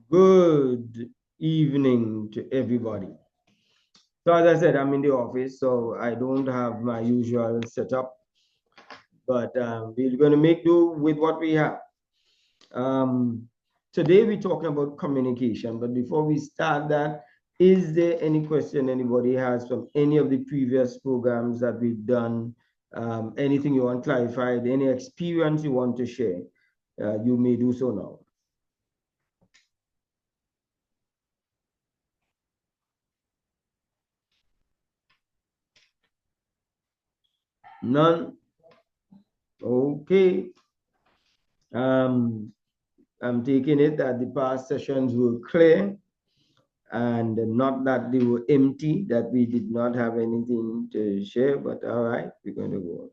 Good evening to everybody. So as I said, I'm in the office, so I don't have my usual setup, but we're going to make do with what we have. Um, Today we're talking about communication, but before we start that, is there any question anybody has from any of the previous programs that we've done? Anything you want clarified, any experience you want to share, you may do so now. None? Okay. Um, I'm taking it that the past sessions were clear and not that they were empty, that we did not have anything to share, but all right, we're going to go on.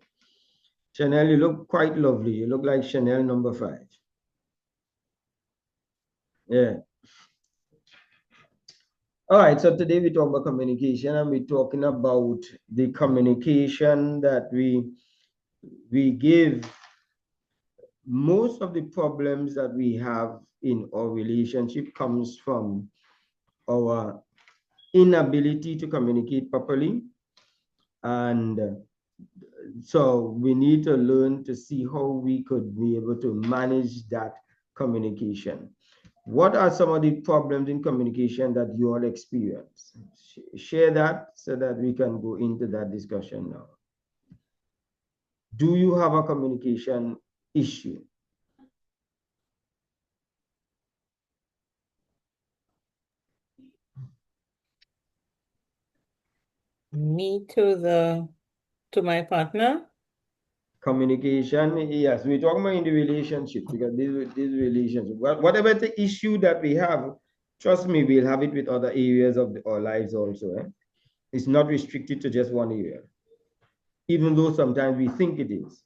Chanel, you look quite lovely. You look like Chanel number 5. Yeah. All right, so today we talk about communication, and we're talking about the communication that we give. Most of the problems that we have in our relationship comes from our inability to communicate properly. And so we need to learn to see how we could be able to manage that communication. What are some of the problems in communication that you all experience? Share that so that we can go into that discussion now. Do you have a communication issue? Me to my partner? Communication, yes, we're talking about in the relationship because this relationship, whatever the issue that we have, trust me, we'll have it with other areas of our lives also. It's not restricted to just one area, even though sometimes we think it is.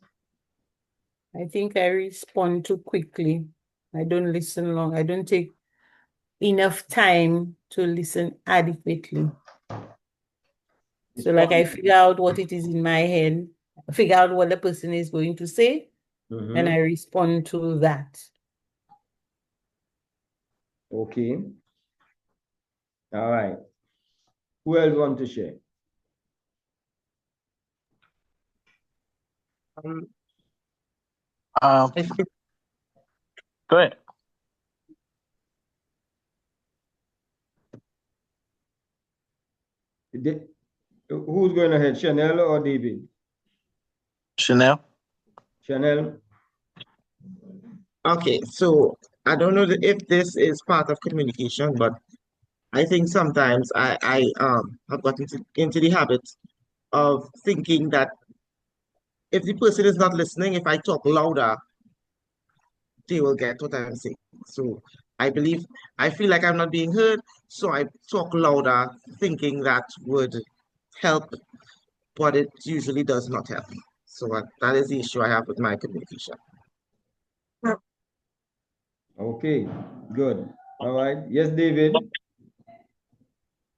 I think I respond too quickly. I don't listen long. I don't take enough time to listen adequately. So like I figure out what it is in my head, figure out what the person is going to say, and I respond to that. Okay. All right. Who else want to share? Go ahead. Who's going ahead, Chanel or David? Chanel. Chanel. Okay, so I don't know if this is part of communication, but I think sometimes I have gotten into the habit of thinking that if the person is not listening, if I talk louder, they will get what I'm saying. So I feel like I'm not being heard, so I talk louder, thinking that would help, but it usually does not help. So that is the issue I have with my communication. Okay, good. All right. Yes, David.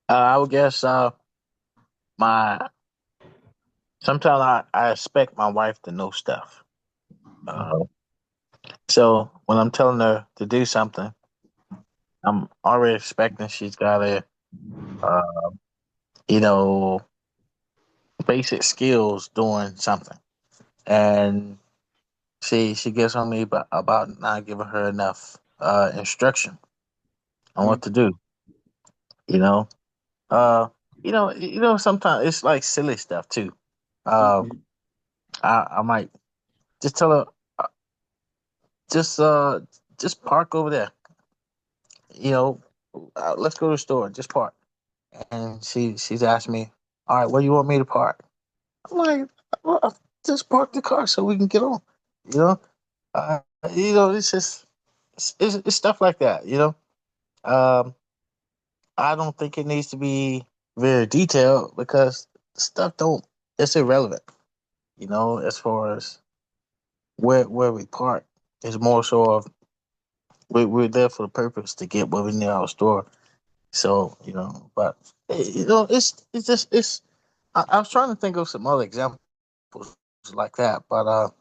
I would guess my sometimes I expect my wife to know stuff. So when I'm telling her to do something, I'm already expecting she's got uh, you know, basic skills doing something, and she gets on me about not giving her enough instruction on what to do. You know, uh, sometimes it's like silly stuff too. Uh, I might just tell her uh, just uh just park over there. You know, let's go to the store. Just park. And she's asked me, all right, where do you want me to park? I'm like, well, just park the car so we can get on. You know, it's just it's stuff like that. Um, I don't think it needs to be very detailed because stuff don't it's irrelevant. As far as where we park, it's more so of we're there for the purpose to get what we need out of the store. So but it's just it's. I was trying to think of some other examples like that, but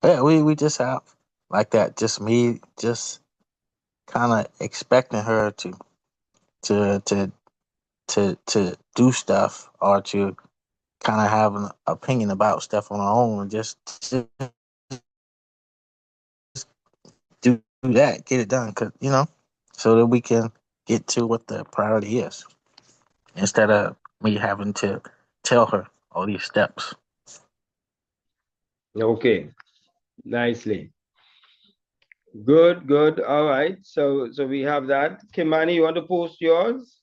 yeah, we just have like that. Just me, just kind of expecting her to to to do stuff or to kind of have an opinion about stuff on her own and just do that, get it done, cause so that we can get to what the priority is instead of me having to tell her all these steps. Okay, nicely. Good, good. All right. So we have that. Kimani, you want to post yours?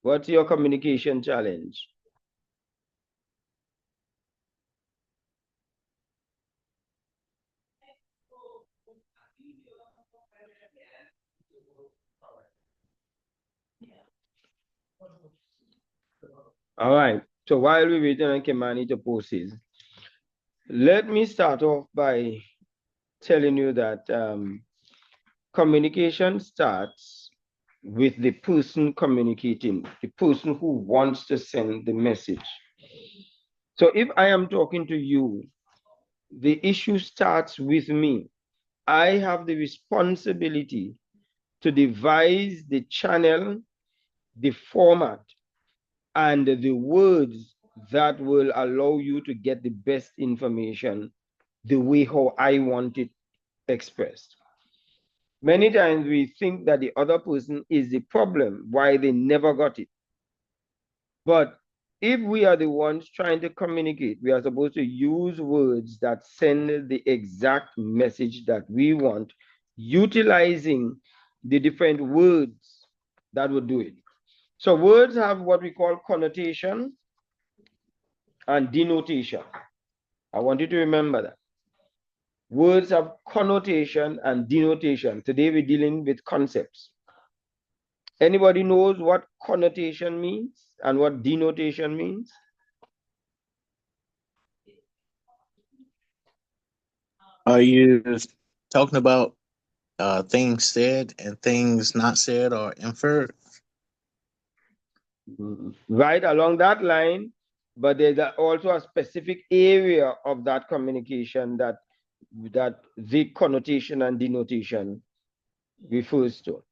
What's your communication challenge? All right. So while we're waiting on Kimani to post his, let me start off by telling you that communication starts with the person communicating, the person who wants to send the message. So if I am talking to you, the issue starts with me. I have the responsibility to devise the channel, the format, and the words that will allow you to get the best information the way how I want it expressed. Many times we think that the other person is the problem, why they never got it. But if we are the ones trying to communicate, we are supposed to use words that send the exact message that we want, utilizing the different words that would do it. So words have what we call connotation and denotation. I want you to remember that. Words have connotation and denotation. Today we're dealing with concepts. Anybody knows what connotation means and what denotation means? Are you talking about things said and things not said or inferred? Right along that line, but there's also a specific area of that communication that the connotation and denotation refers to.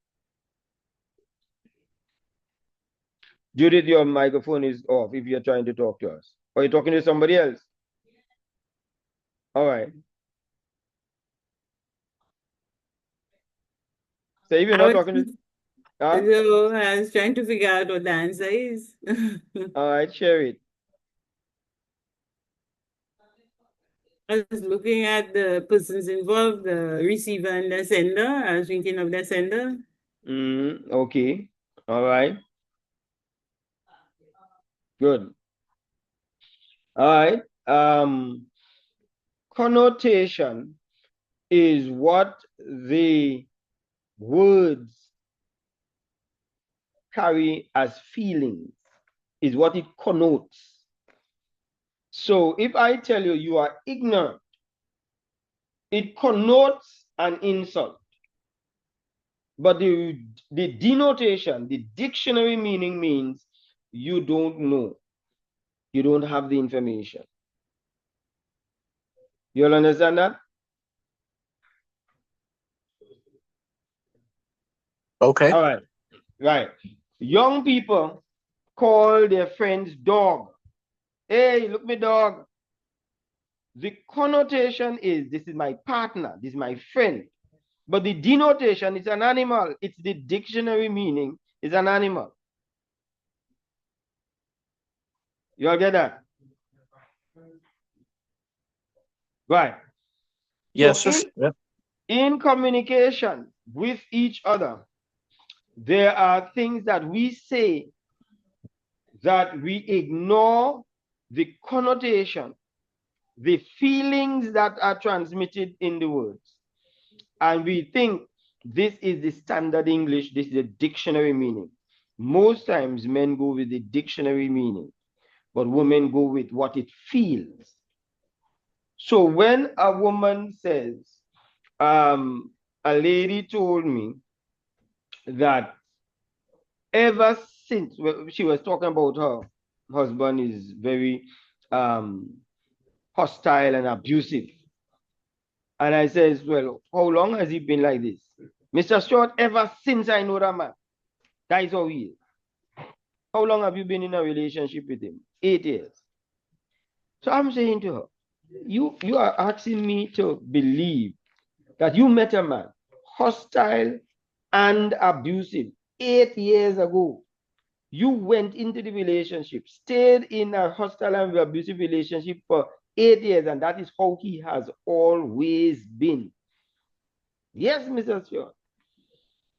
Judith, your microphone is off if you're trying to talk to us. Or you're talking to somebody else? All right. So if you're not talking to... So I was trying to figure out what the answer is. All right, share it. I was looking at the persons involved, the receiver and the sender. I was thinking of the sender. Okay. All right. Good. All right. Connotation is what the words carry as feelings, is what it connotes. So if I tell you you are ignorant, it connotes an insult. But the denotation, the dictionary meaning means you don't know. You don't have the information. You all understand that? Okay. All right. Right. Young people call their friends dog. Hey, look me dog. The connotation is this is my partner, this is my friend. But the denotation is an animal. It's the dictionary meaning is an animal. You all get that? Right. Yes, So in communication with each other, there are things that we say that we ignore the connotation, the feelings that are transmitted in the words. And we think this is the standard English, this is the dictionary meaning. Most times men go with the dictionary meaning, but women go with what it feels. So when a woman says, a lady told me that ever since, well, she was talking about her husband is very hostile and abusive. And I says, well, how long has he been like this? Mr. Stewart, ever since I know that man, that is how he is. How long have you been in a relationship with him? 8 years. So I'm saying to her, you are asking me to believe that you met a man hostile and abusive 8 years ago. You went into the relationship, stayed in a hostile and abusive relationship for 8 years, and that is how he has always been. Yes, Mrs. Stewart.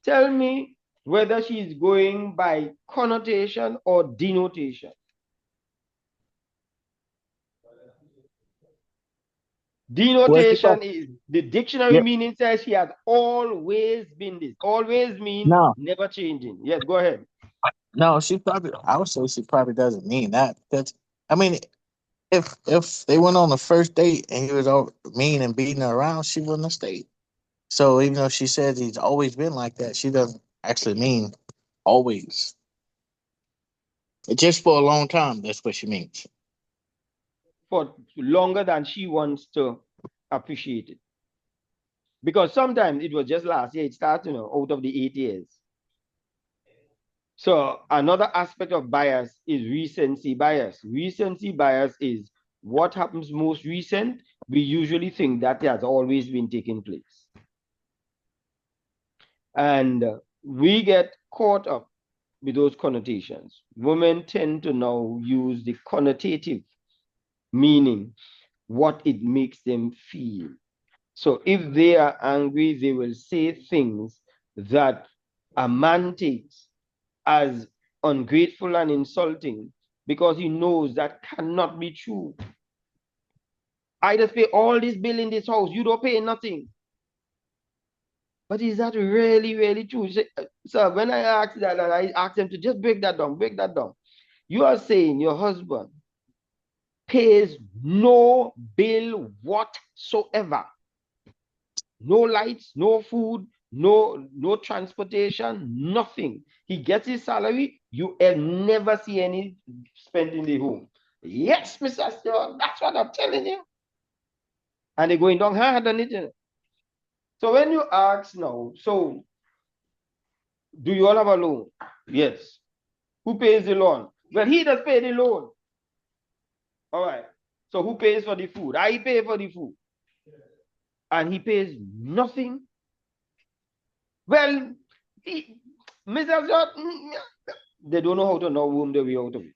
Tell me whether she is going by connotation or denotation. Denotation is the dictionary meaning says she has always been this. Always means never changing. Yes, go ahead. No, I would say she probably doesn't mean that. Because, I mean, if they went on the first date and he was all mean and beating her around, she wouldn't have stayed. So even though she says he's always been like that, she doesn't actually mean always. It's just for a long time. That's what she means. For longer than she wants to appreciate it. Because sometimes it was just last year, it started, out of the 8 years. So another aspect of bias is recency bias. Recency bias is what happens most recent. We usually think that has always been taking place. And we get caught up with those connotations. Women tend to now use the connotative meaning, what it makes them feel. So if they are angry, they will say things that a man takes as ungrateful and insulting because he knows that cannot be true. I just pay all this bill in this house, you don't pay nothing. But is that really, really true? So when I asked that, and I asked them to just break that down. You are saying your husband pays no bill whatsoever. No lights, no food, no transportation, nothing. He gets his salary, you never see any spent in the home. Yes, Mr. Stewart, that's what I'm telling you. And they're going down hard on it. So when you ask now, so do you all have a loan? Yes. Who pays the loan? Well, he does pay the loan. All right. So who pays for the food? I pay for the food. And he pays nothing. Well, Mr. Stewart, they don't know how to know whom they way out of it.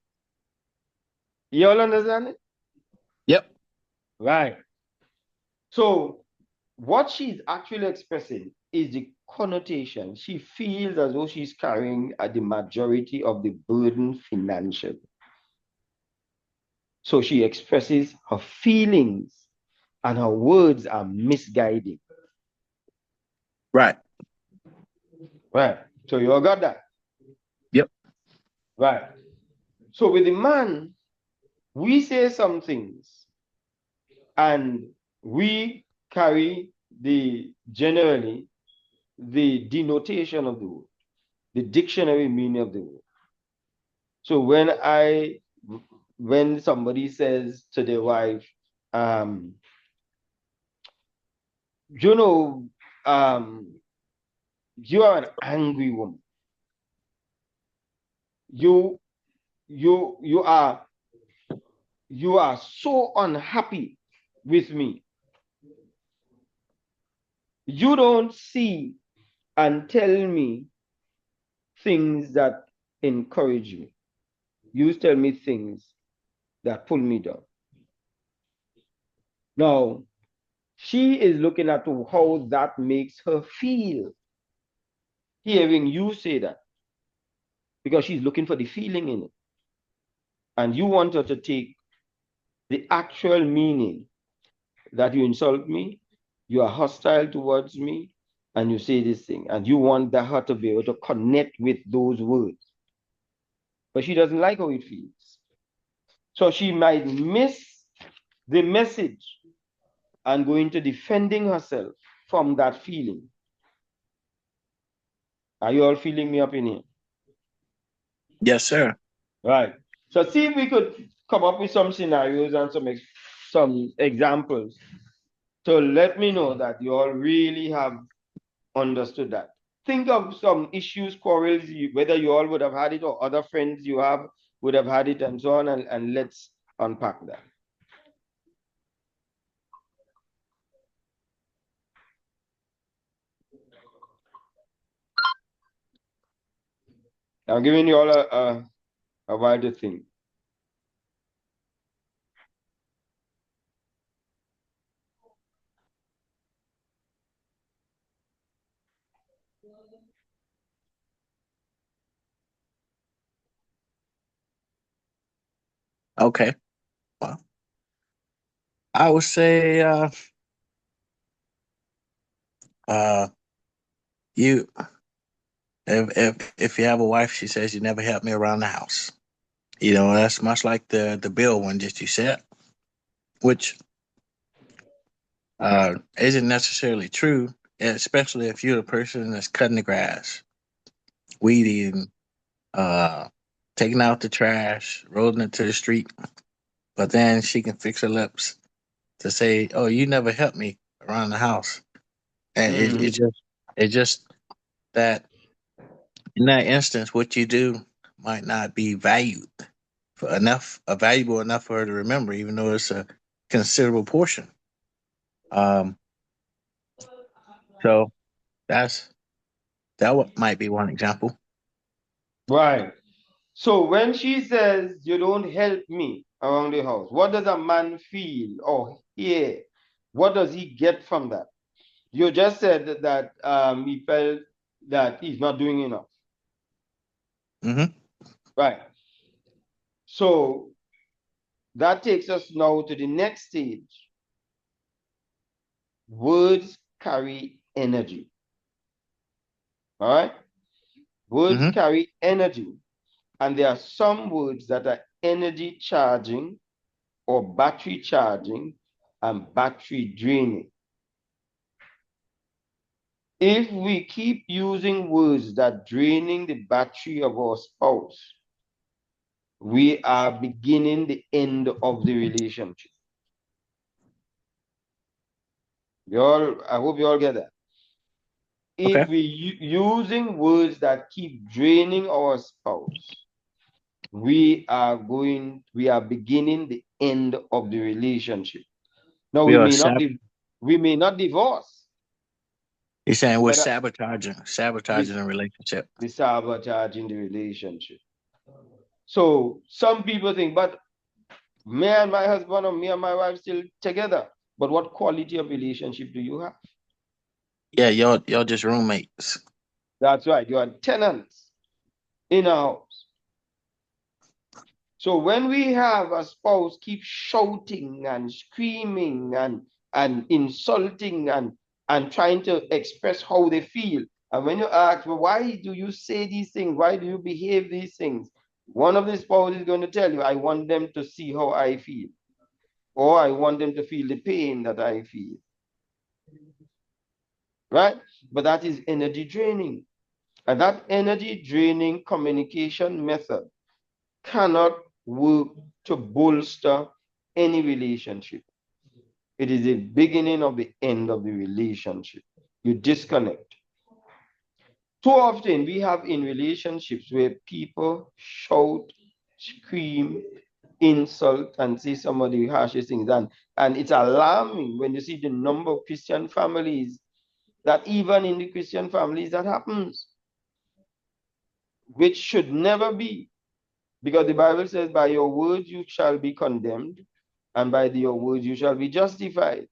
You all understand it? Yep. Right. So what she's actually expressing is the connotation. She feels as though she's carrying the majority of the burden financially. So she expresses her feelings and her words are misguiding. Right. Right. So you all got that? Yep. Right. So with the man, we say some things and we carry generally the denotation of the word, the dictionary meaning of the word. So when somebody says to their wife, you are an angry woman. You are so unhappy with me. You don't see and tell me things that encourage me. You tell me things that pull me down. Now, she is looking at how that makes her feel, hearing you say that, because she's looking for the feeling in it. And you want her to take the actual meaning that you insult me, you are hostile towards me, and you say this thing, and you want her to be able to connect with those words. But she doesn't like how it feels. So she might miss the message and go into defending herself from that feeling. Are you all feeling me up in here? Yes, sir. Right. So see if we could come up with some scenarios and some examples to let me know that you all really have understood that. Think of some issues, quarrels, whether you all would have had it or other friends you have would have had it and so on, and let's unpack that. I'm giving you all a while to think. Okay. Well, I would say you if you have a wife, she says you never help me around the house. You know, that's much like the bill one that you said, which isn't necessarily true, especially if you're the person that's cutting the grass, weeding, uh, taking out the trash, rolling it to the street. But then she can fix her lips to say, "Oh, you never helped me around the house," and it's just that in that instance, what you do might not be valued for enough, valuable enough for her to remember, even though it's a considerable portion. Um, so that's might be one example. Right. So when she says you don't help me around the house, what does a man feel or hear? What does he get from that? You just said that he felt that he's not doing enough. Mm-hmm. Right. So that takes us now to the next stage. Words carry energy. All right. Words Mm-hmm. carry energy. And there are some words that are energy charging or battery charging and battery draining. If we keep using words that draining the battery of our spouse, we are beginning the end of the relationship. I hope you all get that. Okay. If we using words that keep draining our spouse, we are beginning the end of the relationship. Now We we are may not divorce, You're saying we're but sabotaging a relationship. we sabotage in the relationship. So some people think, but me and my husband or me and my wife still together. But what quality of relationship do you have? Yeah, y'all just roommates. That's right. You are tenants in a house. So when we have a spouse keep shouting and screaming and insulting and trying to express how they feel, and when you ask, well, why do you say these things? Why do you behave these things? One of the spouse is going to tell you, I want them to see how I feel, or I want them to feel the pain that I feel. Right? But that is energy draining. And that energy draining communication method cannot work to bolster any relationship. It is the beginning of the end of the relationship. You disconnect. Too often we have in relationships where people shout, scream, insult, and say some of the harshest things. And it's alarming when you see the number of Christian families that even in the Christian families that happens, which should never be. Because the Bible says, by your words you shall be condemned, and by your words you shall be justified.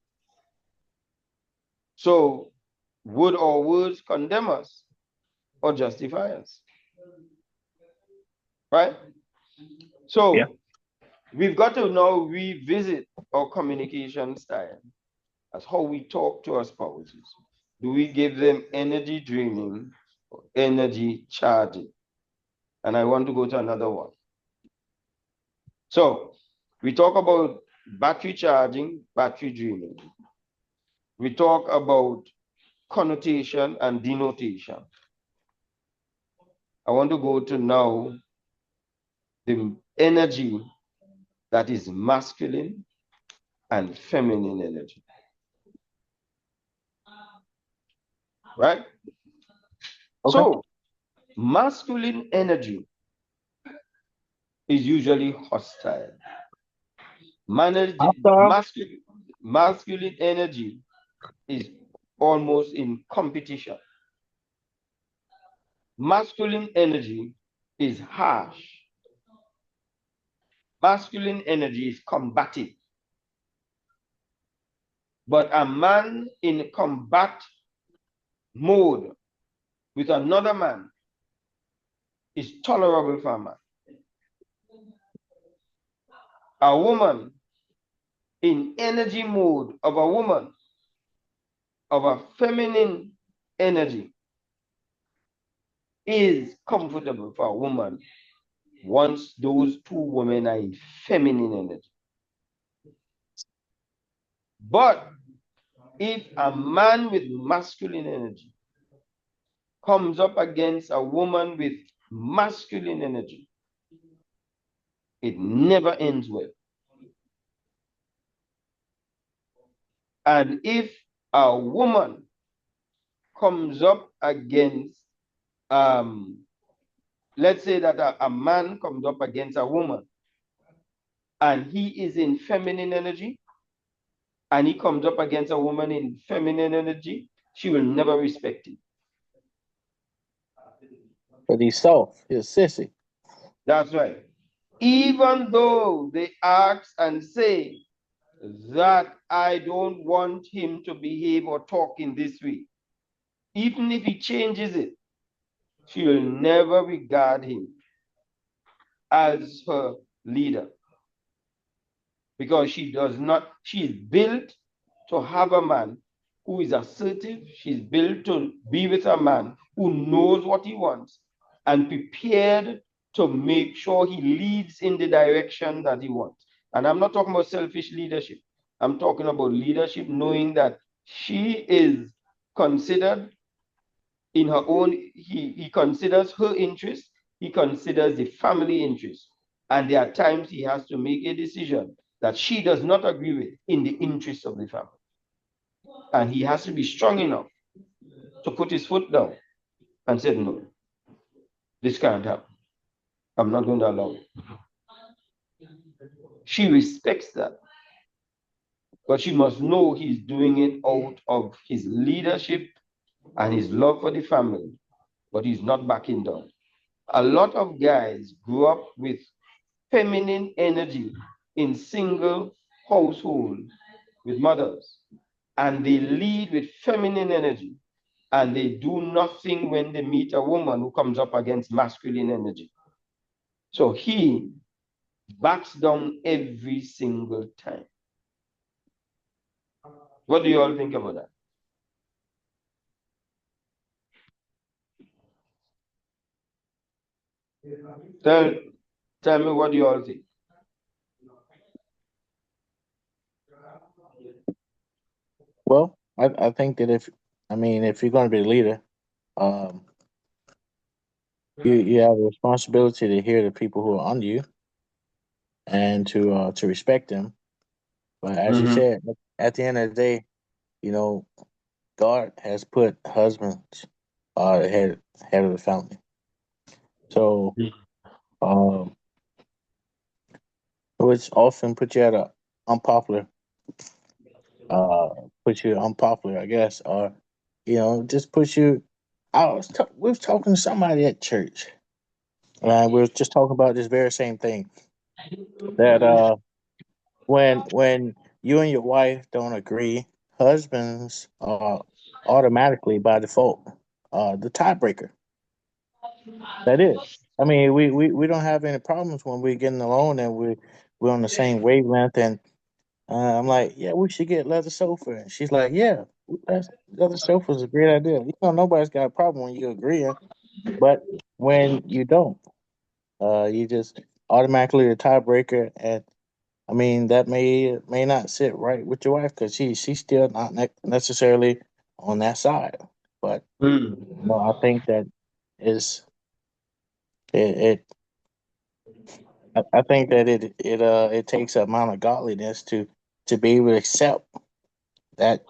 So, would our words condemn us or justify us? Right? Yeah. So, we've got to now revisit our communication style as how we talk to our spouses. Do we give them energy draining or energy charging? And I want to go to another one. So, we talk about battery charging, battery draining. We talk about connotation and denotation. I want to go to now the energy that is masculine and feminine energy. Right? Okay. So, masculine energy is usually hostile. Hostile? Masculine energy is almost in competition. Masculine energy is harsh. Masculine energy is combative. But a man in combat mode with another man is tolerable for a man. A woman in energy mode of a woman, of a feminine energy, is comfortable for a woman once those two women are in feminine energy. But if a man with masculine energy comes up against a woman with masculine energy, it never ends well. And if a woman comes up against, let's say that a man comes up against a woman and he is in feminine energy, and he comes up against a woman in feminine energy, she will never respect him. But he's soft. He's sissy. That's right. Even though they ask and say that I don't want him to behave or talk in this way, even if he changes it, she will never regard him as her leader, because she is built to have a man who is assertive. She's built to be with a man who knows what he wants and prepared to make sure he leads in the direction that he wants. And I'm not talking about selfish leadership. I'm talking about leadership knowing that she is considered in her own, he considers her interest, he considers the family interest. And there are times he has to make a decision that she does not agree with in the interest of the family. And he has to be strong enough to put his foot down and say, no, this can't happen. I'm not going to allow it. She respects that. But she must know he's doing it out of his leadership and his love for the family, but he's not backing down. A lot of guys grew up with feminine energy in single households with mothers, and they lead with feminine energy, and they do nothing when they meet a woman who comes up against masculine energy. So he backs down every single time. What do you all think about that? Tell me, what do you all think? Well, I think that if you're going to be a leader, um, you have a responsibility to hear the people who are under you and to respect them. But as you said, at the end of the day, you know, God has put husbands head of the family. So, um, which often put you at a unpopular, I guess, or just puts you. We was talking to somebody at church, and we was just talking about this very same thing. That when you and your wife don't agree, husbands are automatically by default the tiebreaker. That is. I mean, we don't have any problems when we're getting along and we're on the same wavelength. And I'm like, yeah, we should get leather sofa. And she's like, yeah, leather sofa is a great idea. Nobody's got a problem when you agree, but when you don't, you just automatically a tiebreaker. And I mean, that may not sit right with your wife because she's still not necessarily on that side. But I think that is it. I think that it takes an amount of godliness to be able to accept that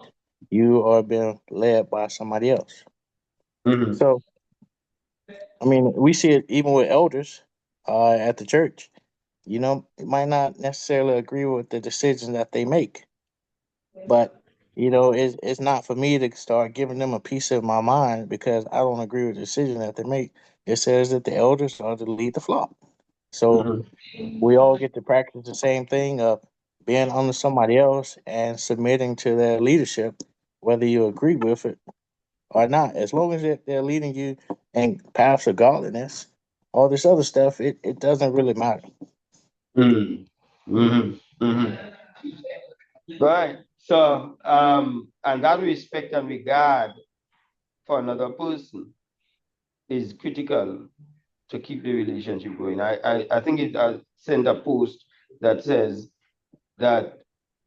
you are being led by somebody else. So I mean, we see it even with elders at the church. You know, you might not necessarily agree with the decisions that they make, but you know, it's not for me to start giving them a piece of my mind because I don't agree with the decision that they make. It says that the elders are to lead the flock. So Mhm. we all get to practice the same thing of being under somebody else and submitting to their leadership, whether you agree with it or not. As long as they're leading you in paths of godliness, all this other stuff, it doesn't really matter. Mm. Mhm. Mhm. Right. So, and that respect and regard for another person is critical to keep the relationship going. I think it sent a post that says that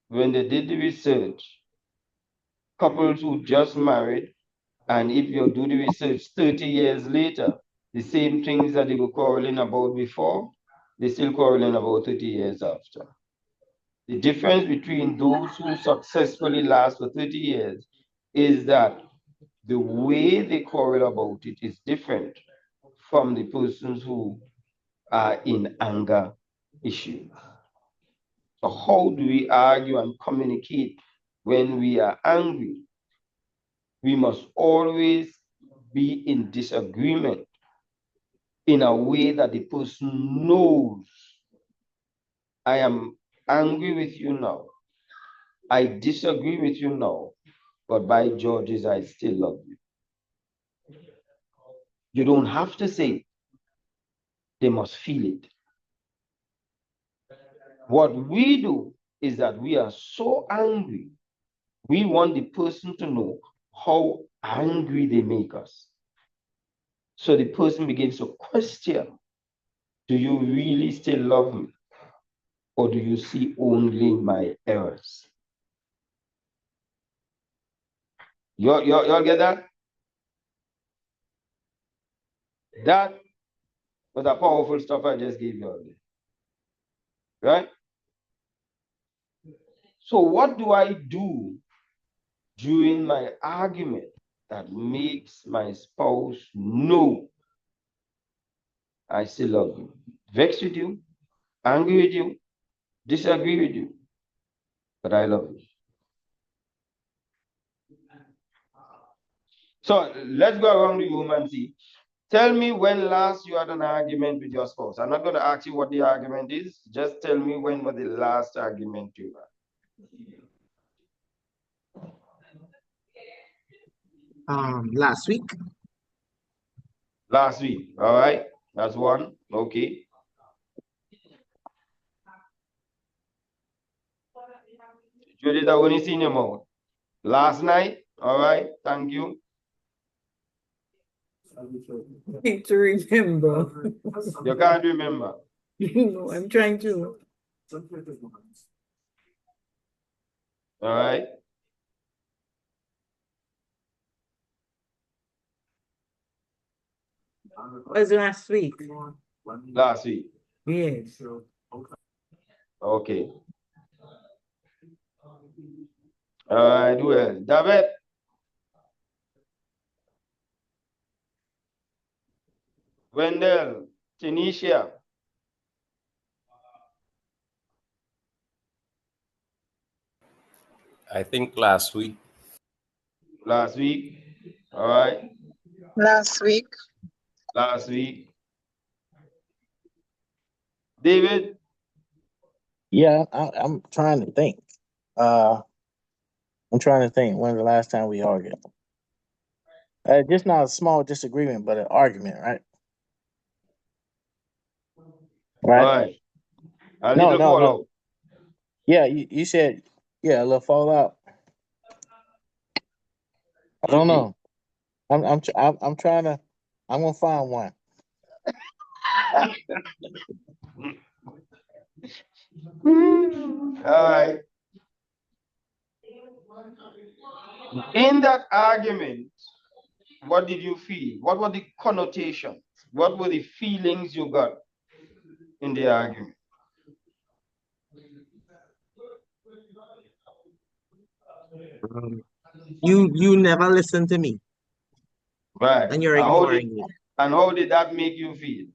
when they did the research, couples who just married, and if you do the research 30 years later, the same things that they were quarreling about before, they're still quarreling about 30 years after. The difference between those who successfully last for 30 years is that the way they quarrel about it is different from the persons who are in anger issues. So how do we argue and communicate when we are angry? We must always be in disagreement in a way that the person knows I am angry with you now. I disagree with you now, but by George's, I still love you. You don't have to say it. They must feel it. What we do is that we are so angry, we want the person to know how angry they make us. So the person begins to question, do you really still love me? Or do you see only my errors? Y'all get that? That was a powerful stuff I just gave you all day. Right? So what do I do during my argument that makes my spouse know I still love you? Vex with you, angry with you, disagree with you, but I love you. So let's go around the room and see. Tell me when last you had an argument with your spouse. I'm not going to ask you what the argument is. Just tell me when was the last argument you had. Last week. Last week. All right. That's one. Okay. Judith, I only seen your mouth. Last night. All right. Thank you. Need to remember. You can't remember. No, I'm trying to. All right. Was last week. Last week. Yes. Okay. All right. Well, David. Wendell. Tanisha. I think last week. Last week. All right. Last week. Last week. David. Yeah, I'm trying to think. I'm trying to think when the last time we argued. Just not a small disagreement, but an argument, right? All Right? right. A No, little no, no. follow. Yeah, you said, yeah, a little fallout. I don't know. I'm trying to. I'm gonna find one. All right. In that argument, what did you feel? What were the connotations? What were the feelings you got in the argument? You never listen to me, Right. and you're ignoring me. And how did that make you feel?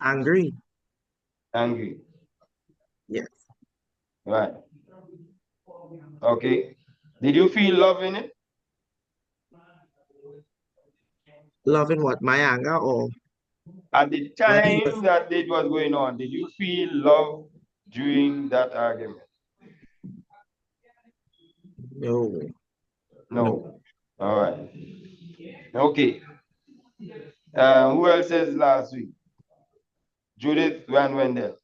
Angry. Angry. Yes. Right. Okay. Did you feel love in it? Loving what? My anger or At the my emotion? time that it was going on, did you feel love during that argument? No. No. No. All right. Okay. Who else says last week? Judith Van Wendell.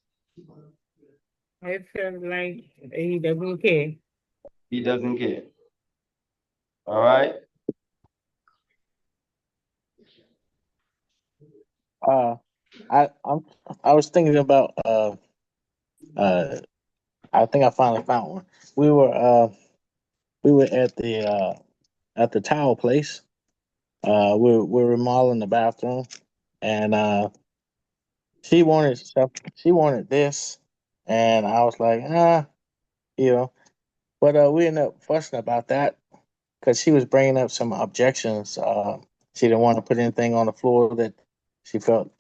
I felt like he doesn't care. He doesn't care. All right. I was thinking about uh I think I finally found one. We were at the towel place. We're remodeling the bathroom, and she wanted this, and I was like, you know. But we ended up fussing about that because she was bringing up some objections. She didn't want to put anything on the floor that she felt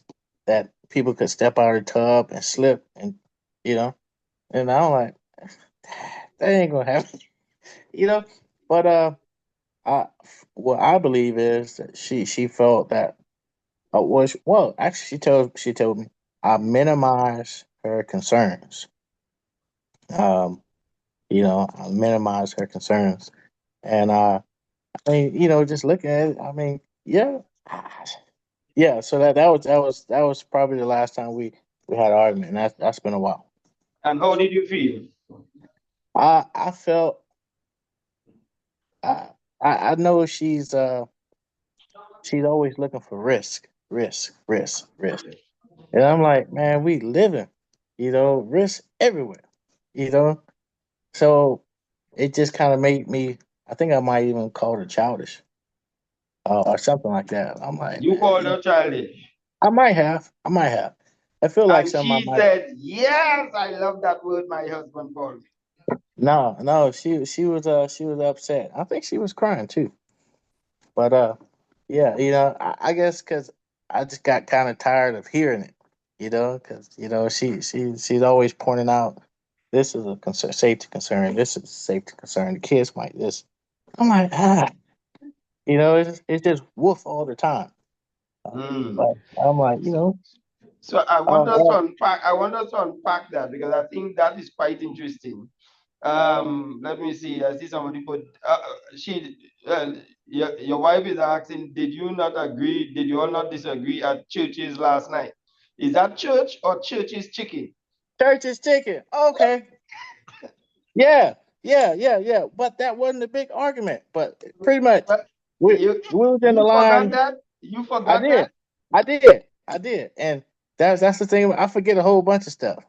that people could step out of the tub and slip, and you know. And I'm like, that ain't gonna happen, you know. But I what I believe is that she felt that actually she told me I minimize her concerns. Um, I minimize her concerns, and I mean, just looking at it, I mean, yeah, yeah. So that was probably the last time we had an argument, and that's been a while. And how did you feel? I felt I I know she's always looking for risk. And I'm like, man, we living, risk everywhere, you know. So it just kind of made me. I think I might even call her childish, or something like that. I'm like, You man, called her childish. I might have. I feel like And some I she might. said, yes, I love that word my husband called me. No, she was upset. I think she was crying too. But yeah, I guess because I just got kind of tired of hearing it, because she's always pointing out this is a safety concern, this is a safety concern. The kids might this. I'm like, it's just woof all the time. Hmm. But I'm like, So I uh, want us uh, to unpack. I want us to unpack that because I think that is quite interesting. Let me see. I see somebody put. She. Your wife is asking. Did you not agree? Did you all not disagree at churches last night? Is that church or church's chicken? church is chicken. Okay, yeah, yeah. But that wasn't a big argument. But pretty much, But we you we was in the you forgot line. that. You I forgot did. that. I did. And that's the thing. I forget a whole bunch of stuff.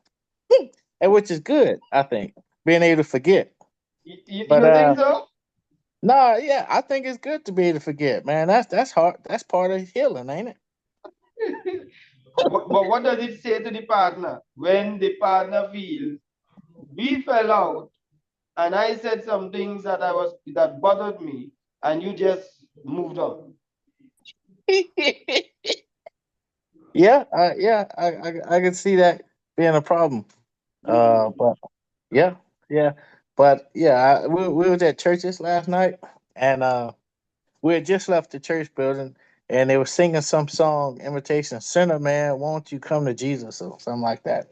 And which is good, I think. Being able to forget. But You think so? no, yeah, I think it's good to be able to forget, man. That's hard. That's part of healing, ain't it? But what does it say to the partner when the partner feels we fell out and I said some things that bothered me and you just moved on? I can see that being a problem. But yeah, yeah. But yeah, we was at churches last night, and we had just left the church building, and they were singing some song, imitation "Sinner Man, won't you come to Jesus" or something like that.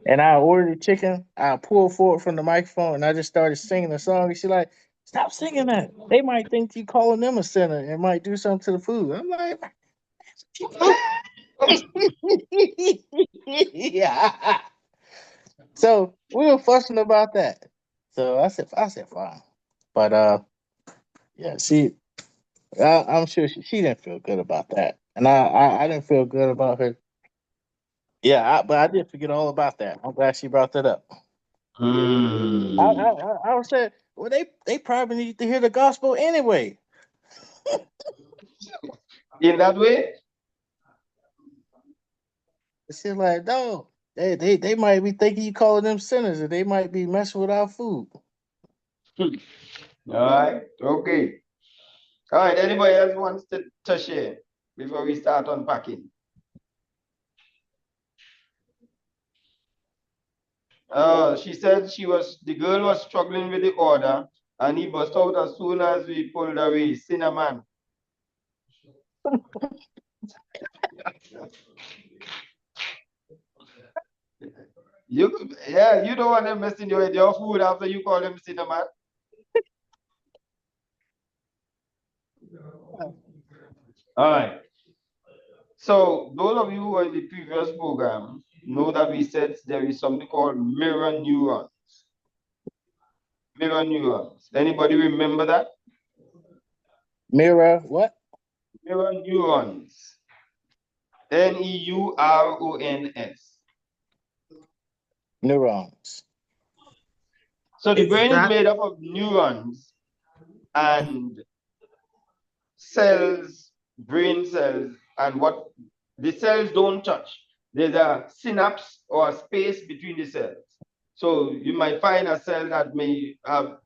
And I ordered the chicken. I pulled forward from the microphone, and I just started singing the song. And she's like, "Stop singing that! They might think you calling them a sinner and might do something to the food." I'm like, yeah. So we were fussing about that. So I said, fine. But yeah, I'm sure she didn't feel good about that, and I didn't feel good about her. Yeah, but I did forget all about that. I'm glad she brought that up. Hmm. I was saying, well, they probably need to hear the gospel anyway. In that way? She's like, no, they might be thinking you calling them sinners, and they might be messing with our food. All right. Okay. All right, anybody else wants to share before we start unpacking? She said the girl was struggling with the order and he burst out as soon as we pulled away. Cinnamon. You don't want them messing with your food after you call them cinnamon. All right. So those of you who were in the previous program know that we said there is something called mirror neurons. Mirror neurons. Anybody remember that? Mirror what? Mirror neurons. Neurons. Neurons. So the Is brain is that made up of neurons and cells, brain cells, and what the cells don't touch. There's a synapse or a space between the cells. So you might find a cell that may have,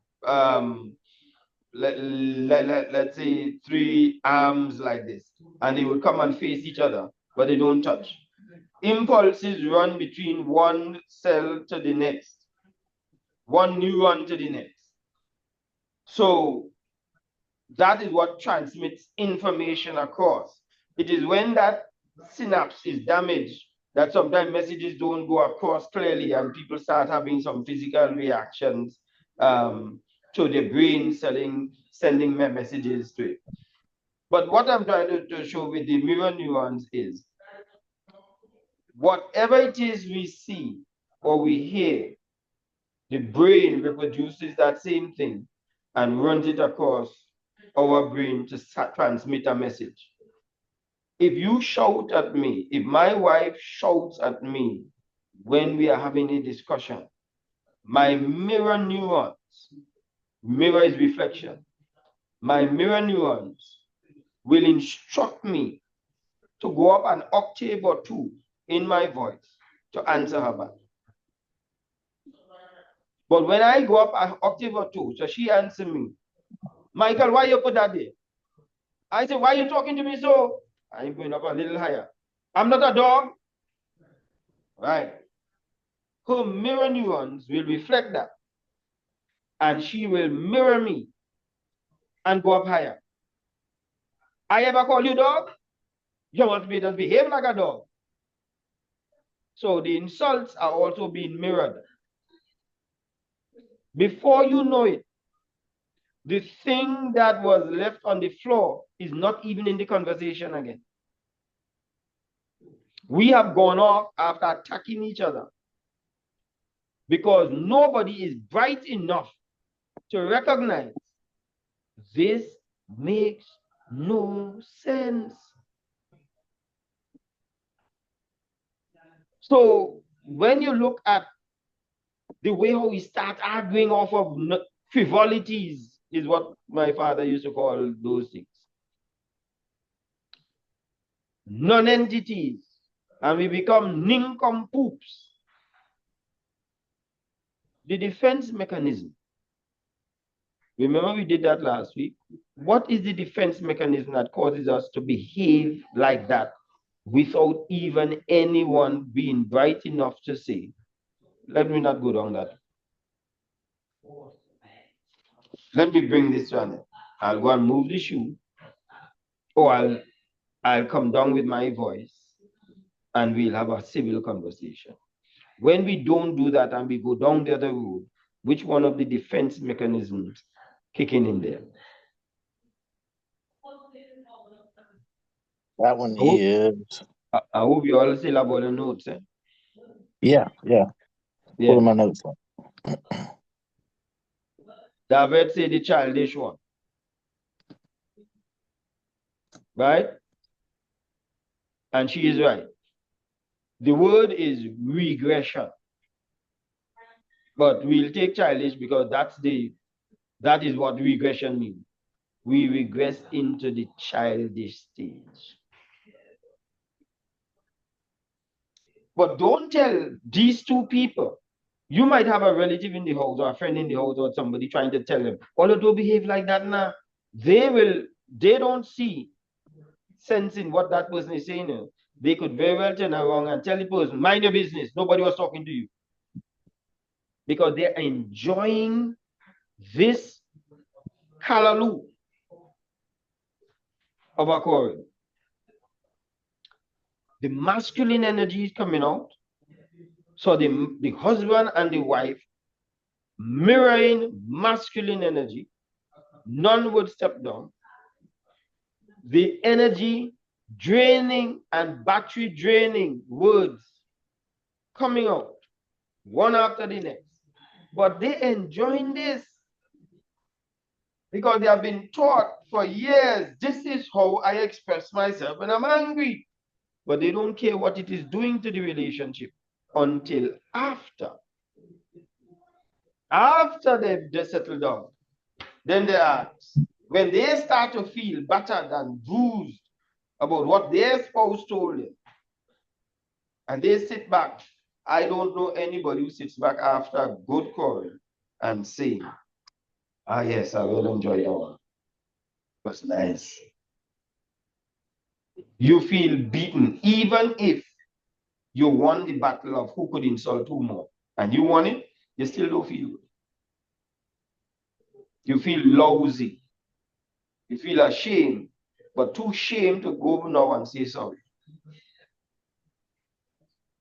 let's say, 3 arms like this, and they will come and face each other, but they don't touch. Impulses run between one cell to the next, one neuron to the next. So that is what transmits information across. It is when that synapse is damaged that sometimes messages don't go across clearly and people start having some physical reactions to the brain sending messages to it. But what I'm trying to show with the mirror neurons is whatever it is we see or we hear, the brain reproduces that same thing and runs it across our brain to transmit a message. If you shout at me, if my wife shouts at me when we are having a discussion, my mirror neurons, mirror is reflection, my mirror neurons will instruct me to go up an octave or 2 in my voice to answer her back. But when I go up an octave or 2, so she answers me, Michael, why you put that there? I say, why are you talking to me so? I'm going up a little higher. I'm not a dog. Right. Her mirror neurons will reflect that. And she will mirror me and go up higher. I ever call you dog? You want me to behave like a dog. So the insults are also being mirrored. Before you know it, the thing that was left on the floor is not even in the conversation again. We have gone off after attacking each other because nobody is bright enough to recognize this makes no sense. So when you look at the way how we start arguing off of frivolities is what my father used to call those things. Non-entities, and we become nincompoops. The defense mechanism. Remember we did that last week? What is the defense mechanism that causes us to behave like that without even anyone being bright enough to say, let me not go down that. Let me bring this one. I'll go and move the shoe, or I'll come down with my voice and we'll have a civil conversation. When we don't do that and we go down the other road, which one of the defense mechanisms kicking in there? That one is. I hope you all still have all the notes. Eh? Yeah. Pulling my notes up. David said the childish one. Right? And she is right. The word is regression. But we'll take childish because that is what regression means. We regress into the childish stage. But don't tell these two people. You might have a relative in the house or a friend in the house or somebody trying to tell them, all of them behave like that now. They will they don't see sense in what that person is saying. They could very well turn around and tell the person, mind your business, nobody was talking to you. Because they're enjoying this callaloo of a quarrel. The masculine energy is coming out. So the husband and the wife mirroring masculine energy, none would step down. The energy draining and battery draining words coming out one after the next. But they enjoying this because they have been taught for years, this is how I express myself when I'm angry. But they don't care what it is doing to the relationship until after they've settled down. Then they ask, when they start to feel battered and bruised about what their spouse told them, and they sit back, I don't know anybody who sits back after a good quarrel and say, ah, yes, I will enjoy that one. It was nice. You feel beaten, even if you won the battle of who could insult who more, and you won it, you still don't feel good. You feel lousy. You feel ashamed, but too ashamed to go now and say sorry.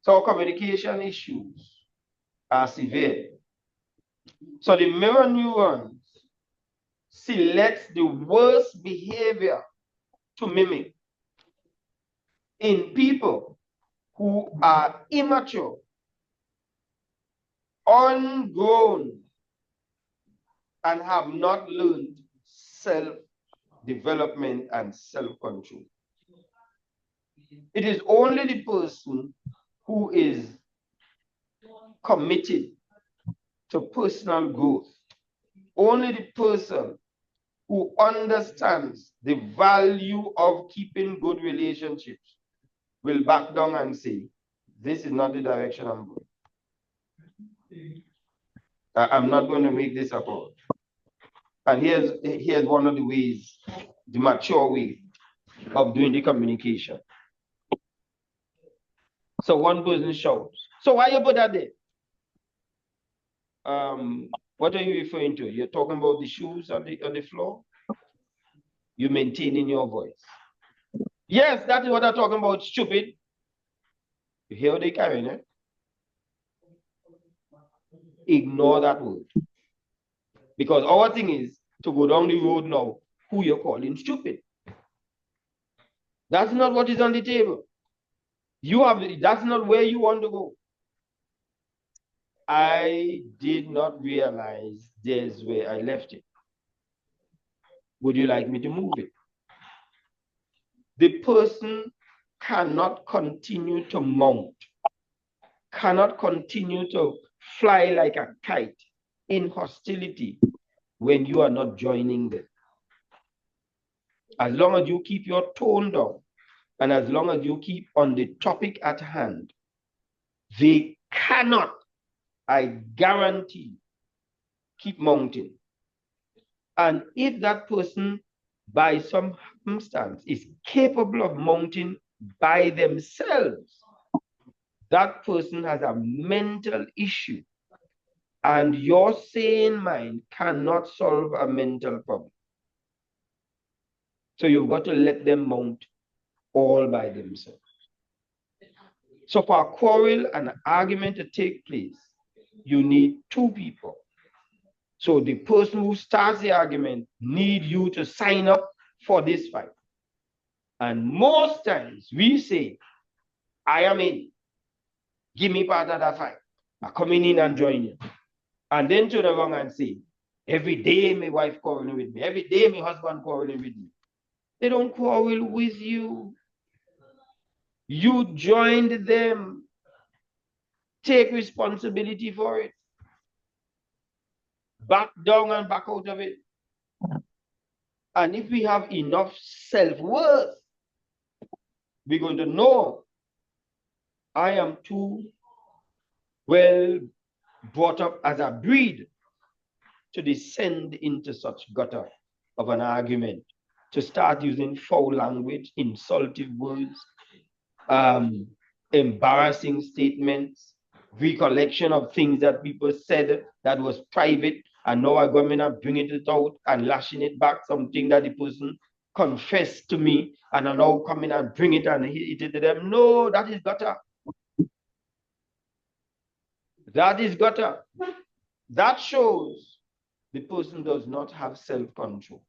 So communication issues are severe. So the mirror neurons selects the worst behavior to mimic in people who are immature, ungrown, and have not learned self-development and self-control. It is only the person who is committed to personal growth, only the person who understands the value of keeping good relationships will back down and say, this is not the direction I'm going. I'm not going to make this a call. And here's one of the ways, the mature way of doing the communication. So one person shouts, so why you put that there? What are you referring to? You're talking about the shoes on the floor? You're maintaining your voice. Yes, that is what I'm talking about, stupid. You hear what they carrying it? Ignore that word. Because our thing is to go down the road now, who you're calling stupid. That's not what is on the table. That's not where you want to go. I did not realize there's where I left it. Would you like me to move it? The person cannot continue to mount, cannot continue to fly like a kite in hostility when you are not joining them. As long as you keep your tone down, and as long as you keep on the topic at hand, they cannot, I guarantee, keep mounting. And if that person, by some circumstance, is capable of mounting by themselves, that person has a mental issue. And your sane mind cannot solve a mental problem. So you've got to let them mount all by themselves. So for a quarrel and an argument to take place, you need two people. So the person who starts the argument need you to sign up for this fight. And most times we say, I am in. Give me part of that fight. I'm coming in and join you. And then turn around and say, every day my wife quarreling with me. Every day my husband quarreling with me. They don't quarrel with you. You joined them. Take responsibility for it. Back down and back out of it. And if we have enough self-worth, we're going to know I am too well brought up as a breed to descend into such gutter of an argument to start using foul language, insultive words, embarrassing statements, recollection of things that people said that was private, and now I'm going to bring it out and lashing it back, something that the person confessed to me, and I now come in and bring it and hit it to them. No, that is gutter. That is gutter. That shows the person does not have self-control.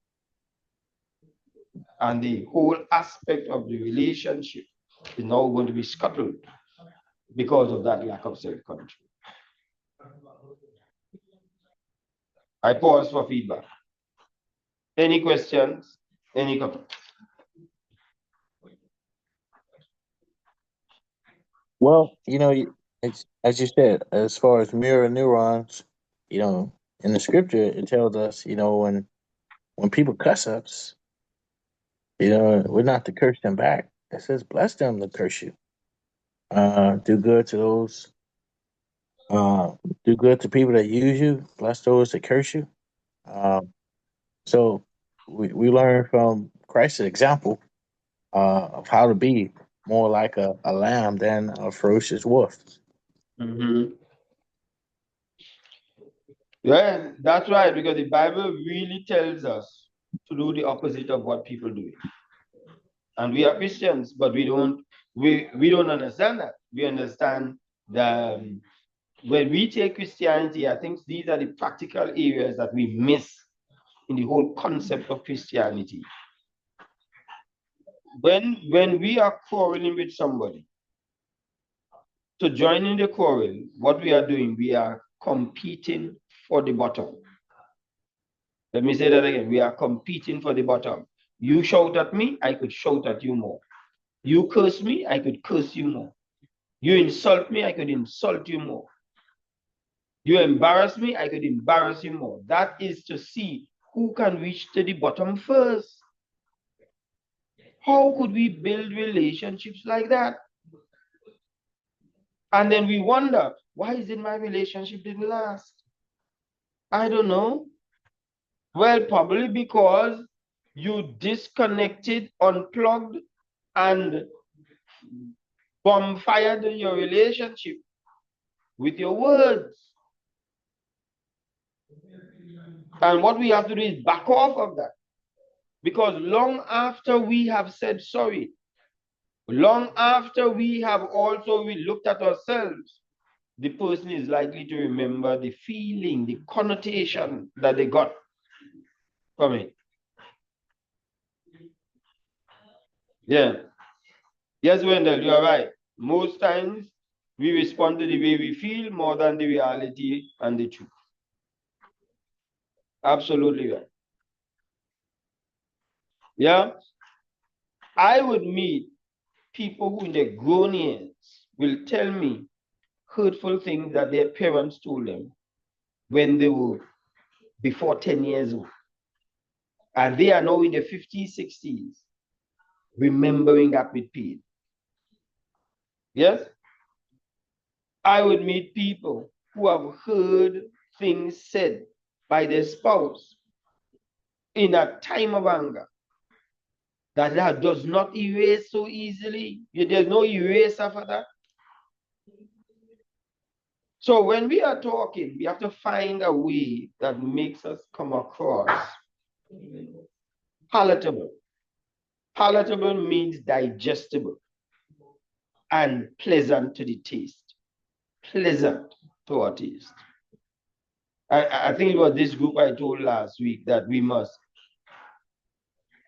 And the whole aspect of the relationship is now going to be scuttled because of that lack of self-control. I pause for feedback. Any questions? Any comments? Well, it's, as you said, as far as mirror neurons, in the scripture, it tells us, when people cuss us, we're not to curse them back. It says, bless them to curse you. Do good to those. Do good to people that use you. Bless those that curse you. So we learn from Christ's example of how to be more like a lamb than a ferocious wolf. Mm-hmm. Yeah, that's right, because the Bible really tells us to do the opposite of what people do. And we are Christians, but we don't understand that. We understand that when we take Christianity, I think these are the practical areas that we miss in the whole concept of Christianity. When we are quarreling with somebody, to join in the quarrel, what we are doing, we are competing for the bottom. Let me say that again. We are competing for the bottom. You shout at me, I could shout at you more. You curse me, I could curse you more. You insult me, I could insult you more. You embarrass me, I could embarrass you more. That is to see who can reach to the bottom first. How could we build relationships like that? And then we wonder, why is it my relationship didn't last? I don't know. Well, probably because you disconnected, unplugged, and bomb-fired your relationship with your words. And what we have to do is back off of that. Because long after we have said sorry, long after we have also looked at ourselves, the person is likely to remember the feeling, the connotation that they got from it. Yeah. Yes, Wendell, you are right. Most times we respond to the way we feel more than the reality and the truth. Absolutely right. Yeah. I would meet people who in their grown years will tell me hurtful things that their parents told them when they were before 10 years old. And they are now in their 50s, 60s, remembering that with pain. Yes? I would meet people who have heard things said by their spouse in a time of anger that does not erase so easily. There's no eraser for that. So when we are talking, we have to find a way that makes us come across palatable. Palatable means digestible and pleasant to the taste. Pleasant to our taste. I think it was this group I told last week that we must.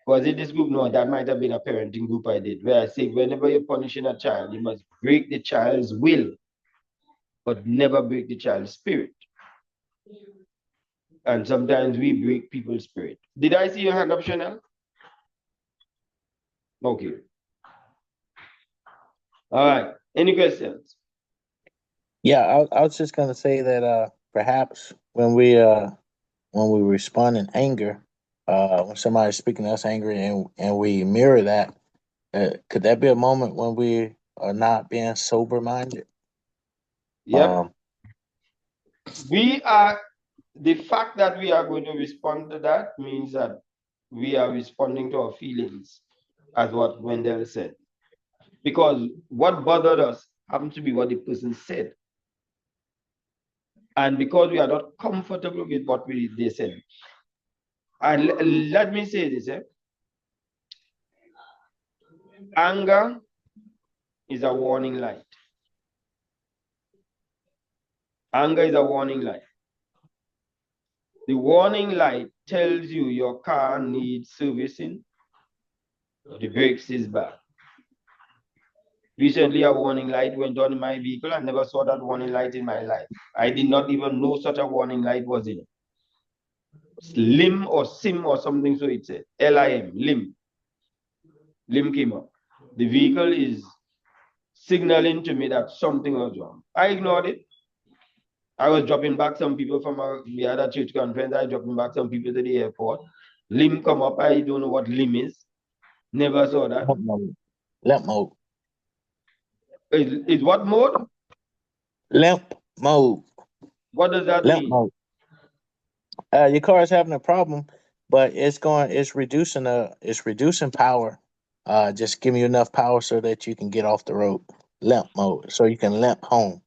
Was it this group? No, that might have been a parenting group I did, where I say whenever you're punishing a child, you must break the child's will, but never break the child's spirit. And sometimes we break people's spirit. Did I see your hand up, Chanel? Okay. All right. Any questions? Yeah, I was just gonna say that perhaps when we respond in anger, when somebody's speaking to us angry and we mirror that, could that be a moment when we are not being sober minded? Yep. We are, the fact that we are going to respond to that means that we are responding to our feelings, as what Wendell said. Because what bothered us happened to be what the person said. And because we are not comfortable with what they said. And let me say this, anger is a warning light. Anger is a warning light. The warning light tells you your car needs servicing, the brakes is bad. Recently, a warning light went on in my vehicle. I never saw that warning light in my life. I did not even know such a warning light was in it. LIM or SIM or something, so it said. LIM, LIM. LIM came up. The vehicle is signaling to me that something was wrong. I ignored it. I was dropping back some people from the other church conference. I dropping back some people to the airport. LIM come up. I don't know what LIM is. Never saw that. Limp mode. Is what mode? Limp mode. What does that Limp mean? mode. Your car is having a problem, but it's reducing power. Just give you enough power so that you can get off the road. Limp mode, so you can limp home.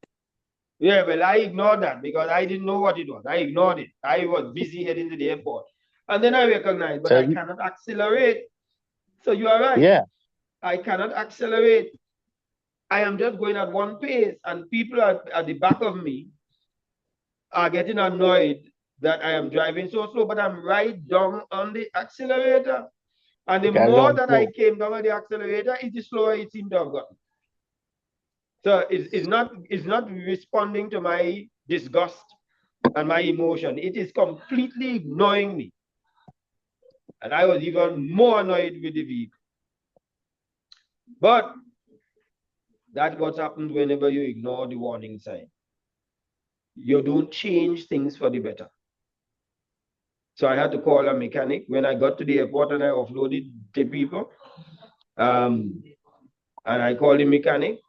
Yeah, well, I ignored that because I didn't know what it was. I ignored it. I was busy heading to the airport. And then I recognized, but So I cannot accelerate. So you are right. yeah, I cannot accelerate. I am just going at one pace, and people at the back of me are getting annoyed that I am driving so slow, but I'm right down on the accelerator. And the gotta go more on that I slow. came down on the accelerator, the slower it seemed to have gotten. So it's not responding to my disgust and my emotion. It is completely ignoring me. And I was even more annoyed with the vehicle. But that's what happens whenever you ignore the warning sign. You don't change things for the better. So I had to call a mechanic when I got to the airport and I offloaded the people. And I called the mechanic.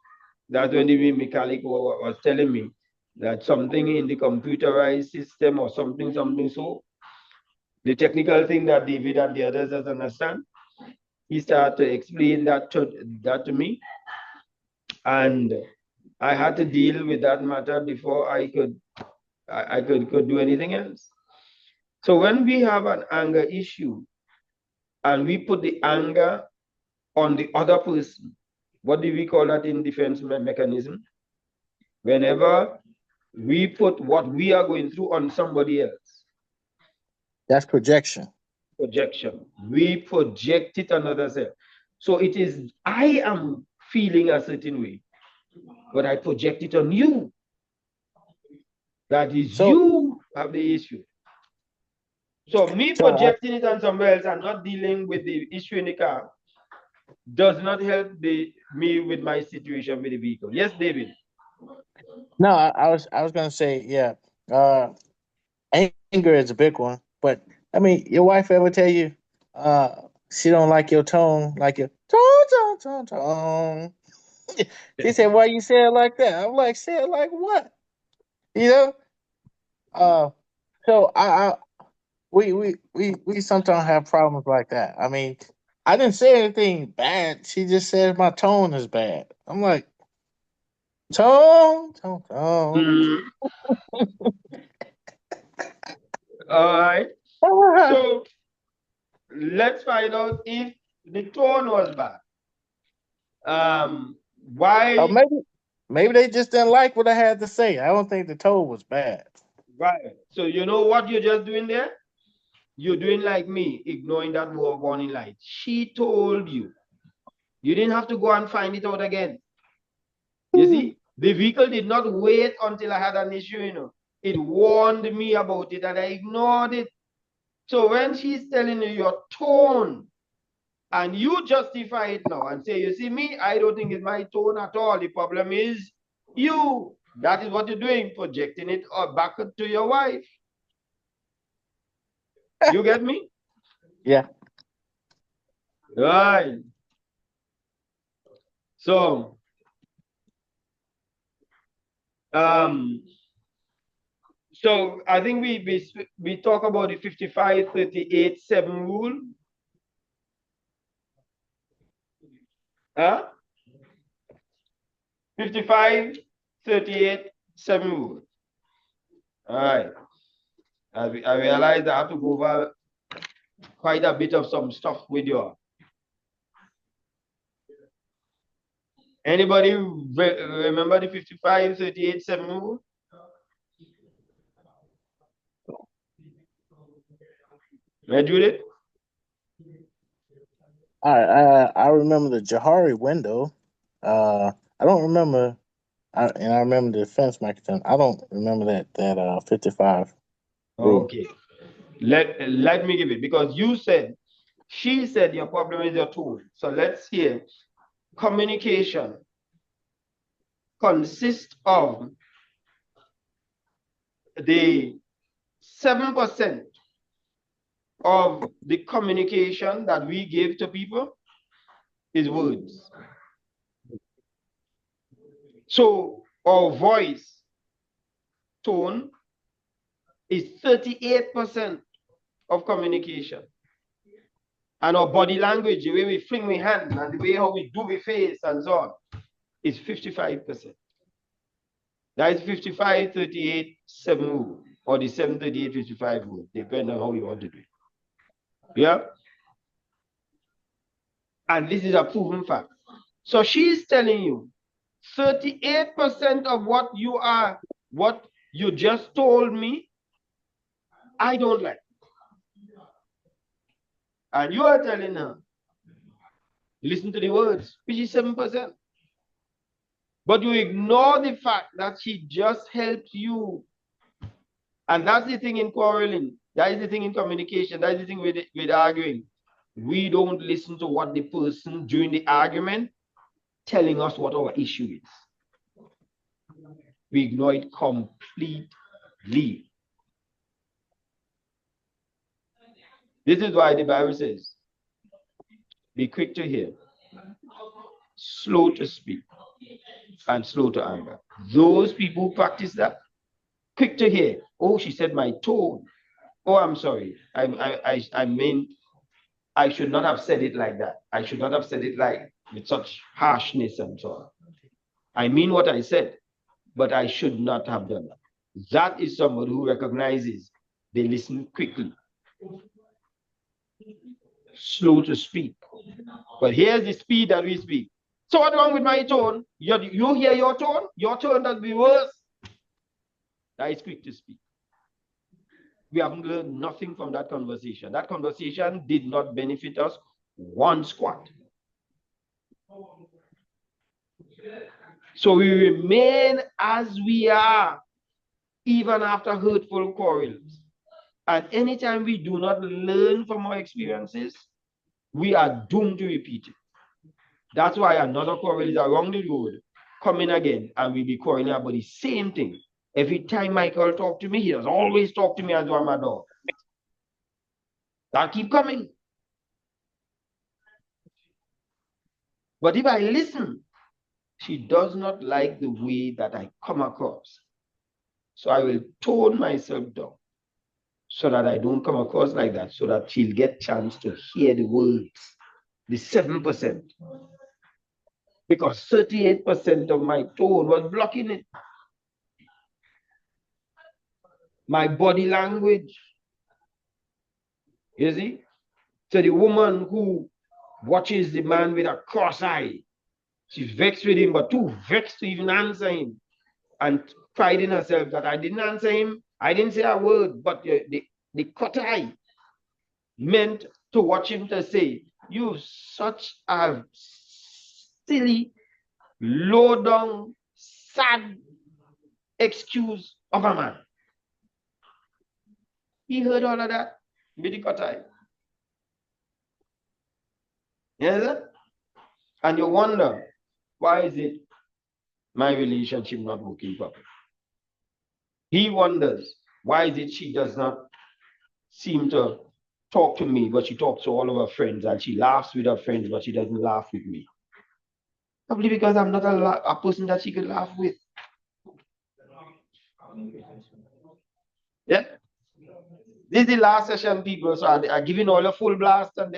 That's when the mechanic was telling me that something in the computerized system or something. So the technical thing that David and the others doesn't understand, he started to explain that to me. And I had to deal with that matter before I could do anything else. So when we have an anger issue and we put the anger on the other person, what do we call that in defense mechanism? Whenever we put what we are going through on somebody else, That's projection. projection. We project it on others. So it is, I am feeling a certain way, but I project it on you. That is, So you have the issue. So me projecting it on somebody else and not dealing with the issue in the car does not help me with my situation with the vehicle. Yes, David. no, I was gonna say yeah. Uh, Anger is a big one, but I mean, your wife ever tell you, she don't like your tone, like your tone. She said, "Why you say it like that?" I'm like, "Say it like what?" You know. Uh, so we sometimes have problems like that. I mean, I didn't say anything bad. She just said my tone is bad. I'm like, tone. Mm, all right. So let's find out if the tone was bad. Or Why? maybe they just didn't like what I had to say. I don't think the tone was bad. Right. So you know what you're just doing there? You're doing like me, ignoring that warning light. She told you. You didn't have to go and find it out again. You see, the vehicle did not wait until I had an issue. It warned me about it and I ignored it. So when she's telling you your tone and you justify it now and say, you see me, I don't think it's my tone at all. The problem is you. That is what you're doing, projecting it back to your wife. You get me? Yeah. Right. So, um, so I think we talk about the 55-38-7 rule. Huh? 55, 38, 7 words. All right. I realize I have to go over quite a bit of some stuff with you. Anybody remember the 55, 38, 7 rule? Judith? I remember the Johari window. I don't remember. I remember the defense mechanism. I don't remember that 55 rule. Okay. Let me give it, because she said your problem is your tool. So let's hear. Communication consists of the 7% of the communication that we give to people is words. So our voice tone is 38% of communication. And our body language, the way we fling we hand and the way how we do we face and so on, is 55%. That is 55, 38, 7 rule, or the 7, 38, 55 rule, depending on how you want to do it. Yeah? And this is a proven fact. So she's telling you 38% of what you just told me, I don't like. And you are telling her, listen to the words, which is 7%. But you ignore the fact that she just helped you. And that's the thing in quarreling. That is the thing in communication. That is the thing with arguing. We don't listen to what the person during the argument telling us what our issue is. We ignore it completely. This is why the Bible says, be quick to hear, slow to speak, and slow to anger. Those people who practice that, quick to hear. Oh, she said my tone. Oh, I'm sorry. I mean, I should not have said it like that. I should not have said it like with such harshness and so on. I mean what I said, but I should not have done that. That is someone who recognizes they listen quickly, slow to speak. But here's the speed that we speak. So what's wrong with my tone? You hear your tone does be worse. That is quick to speak. We haven't learned nothing from that conversation. That conversation did not benefit us one squat. So we remain as we are, even after hurtful quarrels. And anytime we do not learn from our experiences, we are doomed to repeat it. That's why another quarrel is around the road, coming again, and we'll be quarreling about the same thing. Every time Michael talks to me, he does always talk to me as I'm a dog. That keep coming. But if I listen, she does not like the way that I come across. So I will tone myself down so that I don't come across like that, so that she'll get chance to hear the words, the 7%. Because 38% of my tone was blocking it. My body language. You see? So the woman who watches the man with a cross eye, she's vexed with him, but too vexed to even answer him. And priding herself that I didn't answer him, I didn't say a word, but the cut eye meant to watch him to say, you such a silly, low down, sad excuse of a man. He heard all of that with the cut eye. Yes? And you wonder, why is it my relationship not working properly? He wonders, why is it she does not seem to talk to me, but she talks to all of her friends, and she laughs with her friends, but she doesn't laugh with me? Probably because I'm not a person that she could laugh with. Yeah. This is the last session, people. So I'm giving all a full blast on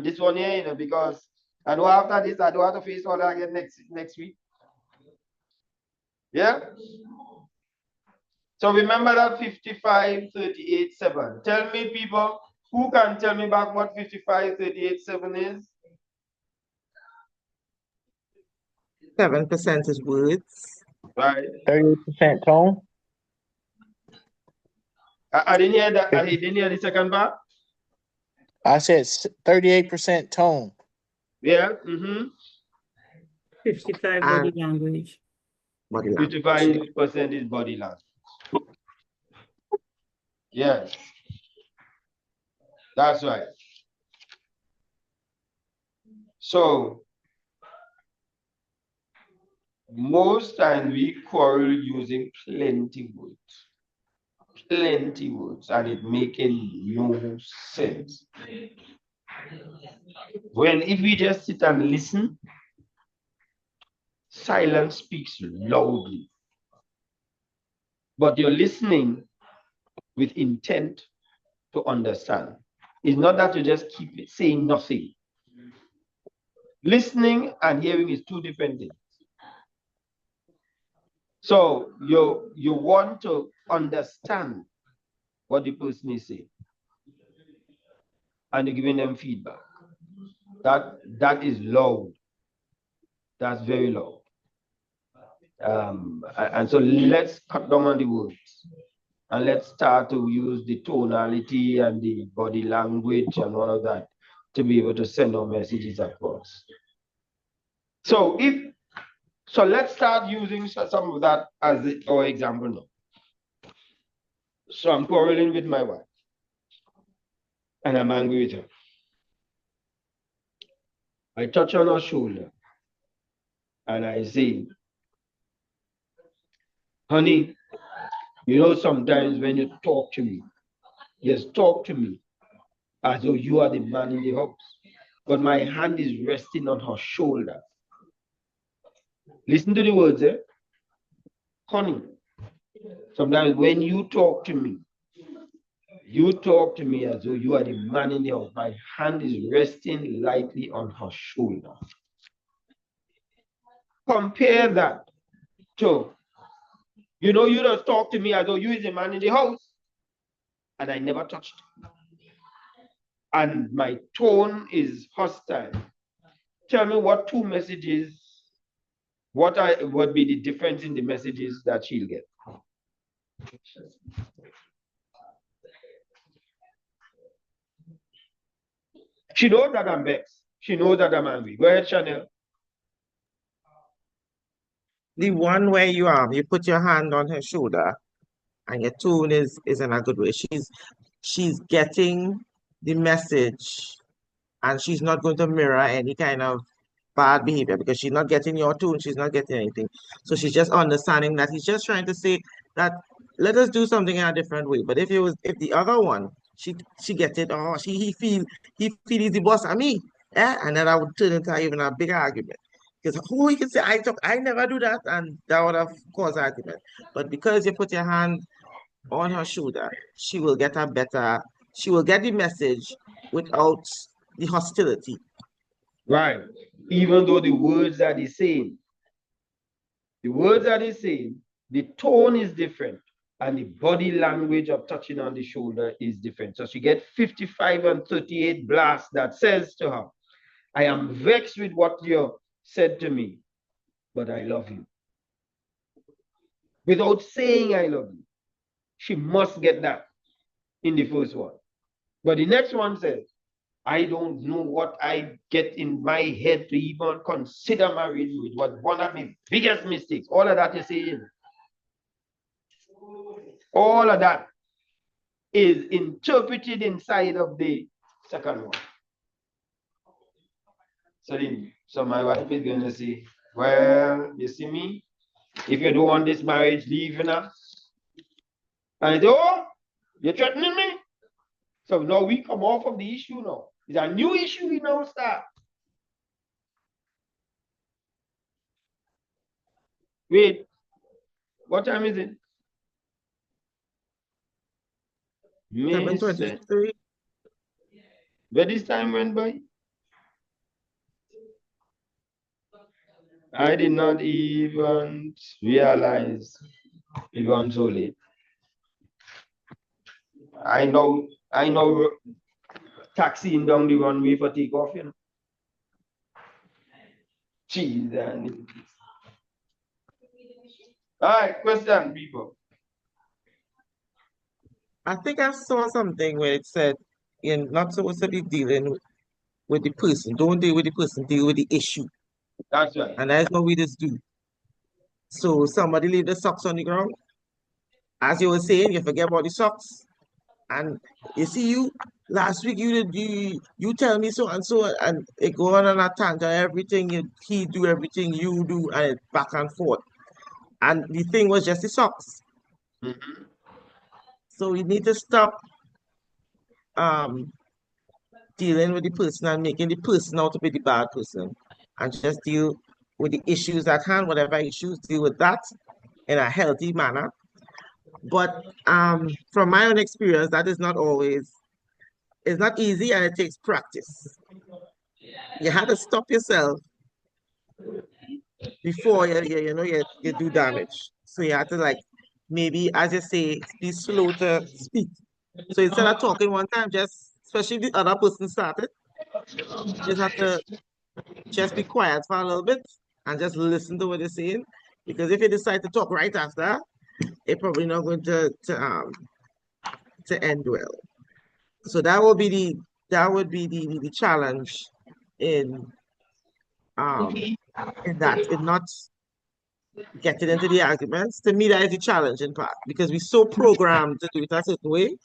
this one here, because And after this, I don't have to face all that again next week. Yeah? So remember that 55, 38, 7. Tell me, people, who can tell me back what 55, 38, 7 is? 7% is words. Right. 38% tone. I didn't hear that. I didn't hear the second part. I said 38% tone. Yeah. Mm-hmm. 55 And body language. body language. 55% is body language. Yes. That's right. So most times we quarrel using plenty words. Plenty words, and it making no sense. When if we just sit and listen, silence speaks loudly. But you're listening with intent to understand. It's not that you just keep saying nothing. Listening and hearing is two different things. So you want to understand what the person is saying, and you're giving them feedback. That is loud. That's very loud. And so let's cut down on the words, and let's start to use the tonality and the body language and all of that to be able to send our messages across. So let's start using some of that as our example now. So I'm quarreling with my wife, and I'm angry with her. I touch on her shoulder, and I say, honey, you know, sometimes when you talk to me, just talk to me as though you are the man in the house. But my hand is resting on her shoulder. Listen to the words, eh? Honey, sometimes when you talk to me as though you are the man in the house. My hand is resting lightly on her shoulder. Compare that to, you know, you just talk to me as though you is the man in the house, and I never touched. And my tone is hostile. Tell me what two messages, what would be the difference in the messages that she'll get? She knows that I'm vexed. She knows that I'm angry. Go ahead, Chanel. The one where you put your hand on her shoulder and your tone is in a good way. She's getting the message, and she's not going to mirror any kind of bad behavior because she's not getting your tone, she's not getting anything. So she's just understanding that he's just trying to say that let us do something in a different way. But if the other one, she gets it, or he feel he's the boss of me. Yeah, and then I would turn into even a big argument. Because who he can say I never do that, and that would have caused argument. But because you put your hand on her shoulder, she will get the message without the hostility. Right. Even though the words are the same. The words are the same, the tone is different, and the body language of touching on the shoulder is different. So she gets 55 and 38 blasts that says to her, I am vexed with what you said to me, but I love you. Without saying I love you. She must get that in the first one. But the next one says, I don't know what I get in my head to even consider marrying you. It was one of my biggest mistakes. All of that is saying. All of that is interpreted inside of the second one. So my wife is going to say, well, you see me, if you don't want this marriage, leave now. And I say, oh, you're threatening me? So now we come off of the issue now. It's a new issue we now start. Wait, what time is it? 7:23. Where this time went by? I did not even realize it was so late. I know taxiing down the runway for takeoff, you know. Jesus. All right, question, people. I think I saw something where it said you're not supposed to be dealing with the person. Don't deal with the person, deal with the issue. That's right. And that's what we just do. So somebody leave the socks on the ground. As you were saying, you forget about the socks. And you see you last week you tell me so and so and it go on a tangent, everything he do, everything you do, and it's back and forth. And the thing was just the socks. Mhm. So we need to stop um dealing with the person and making the person out to be the bad person and just deal with the issues at hand, whatever issues, deal with that in a healthy manner. But from my own experience, that is not always, it's not easy and it takes practice. You have to stop yourself before you do damage. So you have to like maybe, as you say, be slow to speak. So instead of talking one time, just especially if the other person started, you just have to just be quiet for a little bit and just listen to what they're saying. Because if you decide to talk right after, it's probably not going to end well. So that would be the challenge in um in not getting into the arguments. To me, that is the challenge in part because we're so programmed to do it a certain way.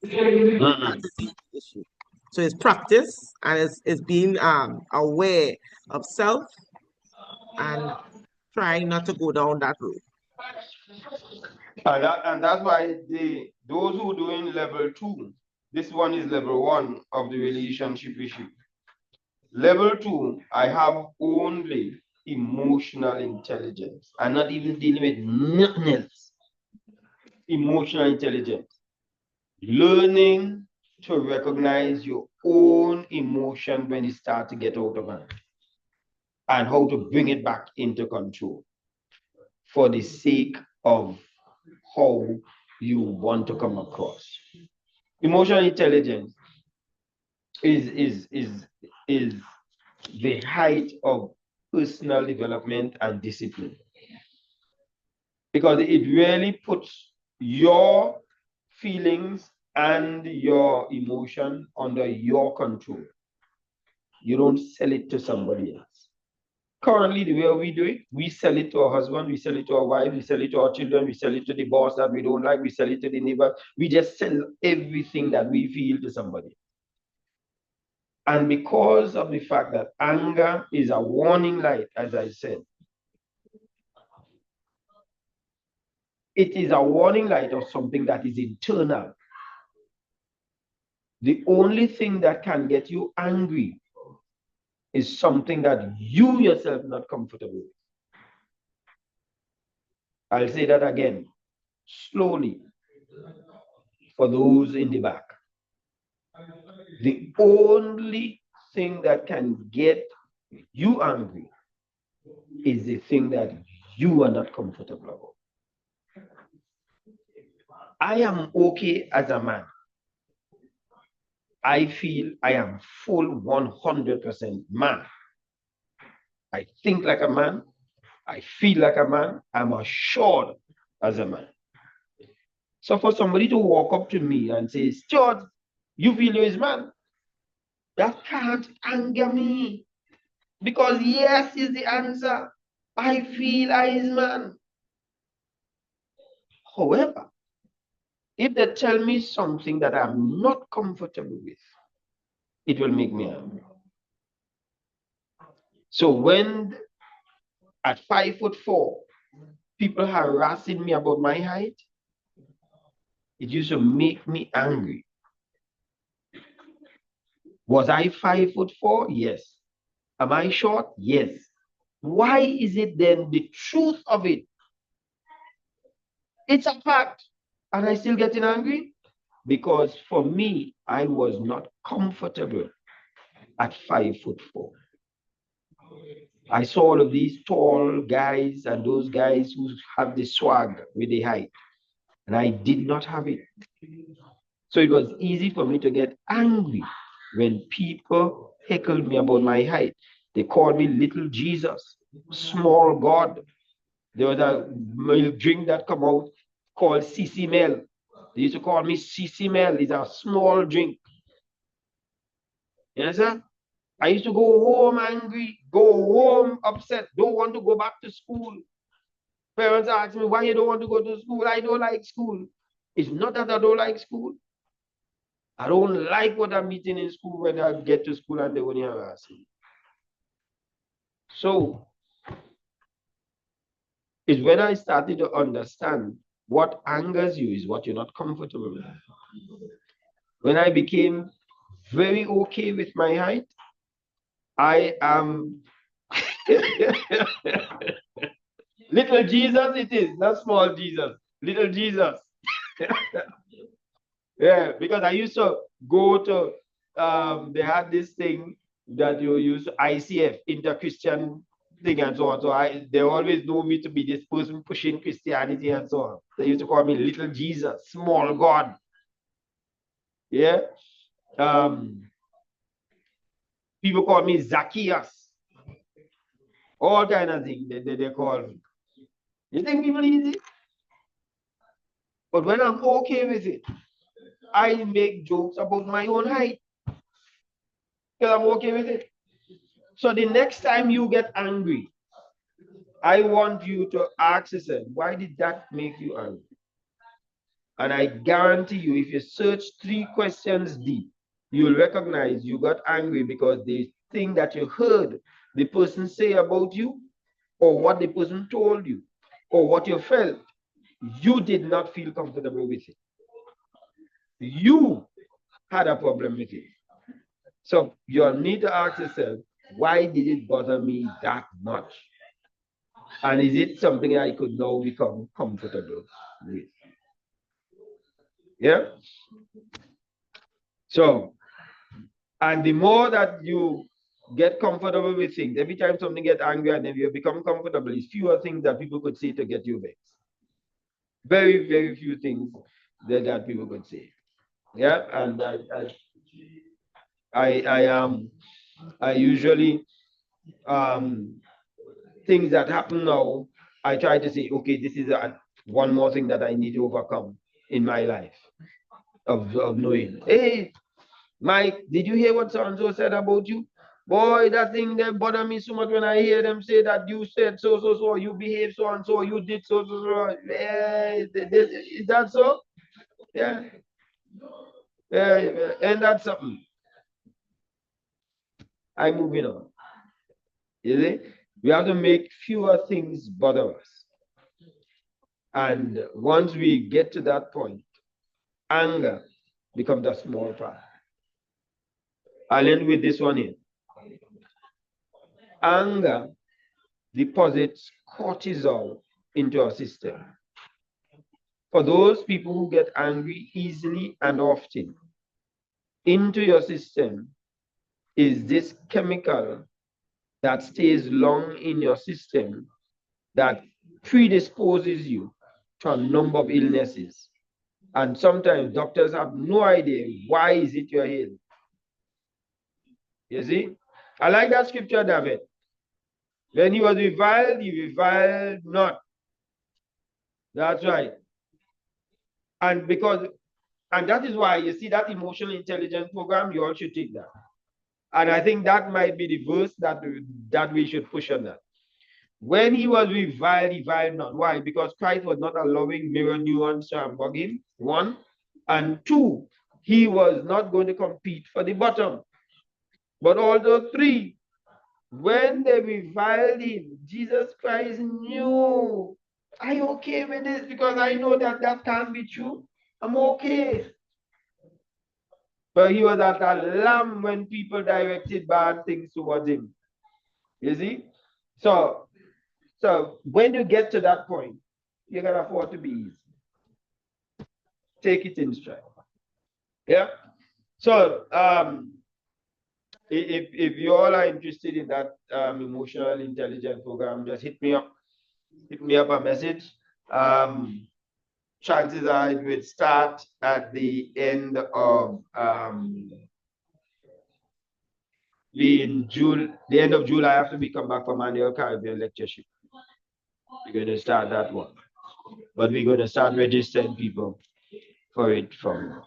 That Mhm. is the issue. So it's practice and it's being aware of self and trying not to go down that road. And that's why those who doing level 2, this one is level 1 of the relationship issue. Level 2, I have only emotional intelligence. I'm not even dealing with nothing else. Emotional intelligence. Learning to recognize your own emotion when it starts to get out of hand and how to bring it back into control for the sake of how you want to come across. Emotional intelligence is the height of personal development and discipline because it really puts your feelings and your emotion under your control. You don't sell it to somebody else. Currently, the way we do it, we sell it to our husband, we sell it to our wife, we sell it to our children, we sell it to the boss that we don't like, we sell it to the neighbor. We just sell everything that we feel to somebody. And because of the fact that anger is a warning light, as I said, it is a warning light of something that is internal. The only thing that can get you angry is something that you yourself not comfortable with. I'll say that again, slowly, for those in the back. The only thing that can get you angry is the thing that you are not comfortable about. I am okay as a man. I feel I am full 100% man. I think like a man. I feel like a man. I'm assured as a man. So for somebody to walk up to me and say, Stuart, you feel you're his man, that can't anger me. Because yes is the answer. I feel I is man. However, if they tell me something that I'm not comfortable with, it will make me angry. So when at 5'4", people harassing me about my height, it used to make me angry. Was I 5'4"? Yes. Am I short? Yes. Why is it then the truth of it? It's a fact. And I still getting angry? Because for me, I was not comfortable at 5'4". I saw all of these tall guys and those guys who have the swag with the height, and I did not have it. So it was easy for me to get angry when people heckled me about my height. They called me Little Jesus, Small God. There was a milk drink that come out called CC Mel. They used to call me CC Mel. It's a small drink. You understand? I used to go home angry, go home upset, don't want to go back to school. Parents ask me, why you don't want to go to school? I don't like school. It's not that I don't like school. I don't like what I'm meeting in school when I get to school and they only harass me. So it's when I started to understand what angers you is what you're not comfortable with. When I became very okay with my height, I am Little Jesus it is, not small Jesus. Little Jesus. Yeah, because I used to go to, they had this thing that you use ICF, inter-Christian thing and so on. So they always know me to be this person pushing Christianity and so on. They used to call me Little Jesus, Small God. Yeah. People call me Zacchaeus. All kind of things they call me. You think people easy? But when I'm okay with it, I make jokes about my own height. Because I'm okay with it. So the next time you get angry, I want you to ask yourself, why did that make you angry? And I guarantee you, if you search 3 questions deep, you'll recognize you got angry because the thing that you heard the person say about you, or what the person told you, or what you felt, you did not feel comfortable with it. You had a problem with it. So you'll need to ask yourself, why did it bother me that much? And is it something I could now become comfortable with? Yeah? So, and the more that you get comfortable with things, every time something gets angry and then you become comfortable, it's fewer things that people could say to get you vexed. Very, very few things that people could say. Yeah, and I usually things that happen now, I try to say, okay, this is one more thing that I need to overcome in my life of knowing, hey, Mike, did you hear what so-and-so said about you? Boy, that thing that bother me so much when I hear them say that you said so, you behave so-and-so, you did so. Yeah, is that so? Yeah. Yeah, and that's something. I'm moving on. You see? We have to make fewer things bother us. And once we get to that point, anger becomes a small part. I'll end with this one here. Anger deposits cortisol into our system. For those people who get angry easily and often, into your system is this chemical that stays long in your system that predisposes you to a number of illnesses. And sometimes doctors have no idea why is it you're ill. You see? I like that scripture, David. When he was reviled, he reviled not. That's right. And that is why you see that emotional intelligence program, you all should take that. And I think that might be the verse that we should push on that. When he was reviled, he reviled not. Why? Because Christ was not allowing mirror neurons to bug him, 1. And 2, he was not going to compete for the bottom. But although 3, when they reviled him, Jesus Christ knew, are you okay with this? Because I know that can't be true. I'm okay. But he was at a lamb when people directed bad things towards him. You see? So when you get to that point, you can afford to be easy. Take it in stride. Yeah. So if you all are interested in that emotional intelligence program, just hit me up. Hit me up a message. Chances are it will start at the end of in June, the end of July after we come back from annual Caribbean lectureship. We're going to start that one. But we're going to start registering people for it from.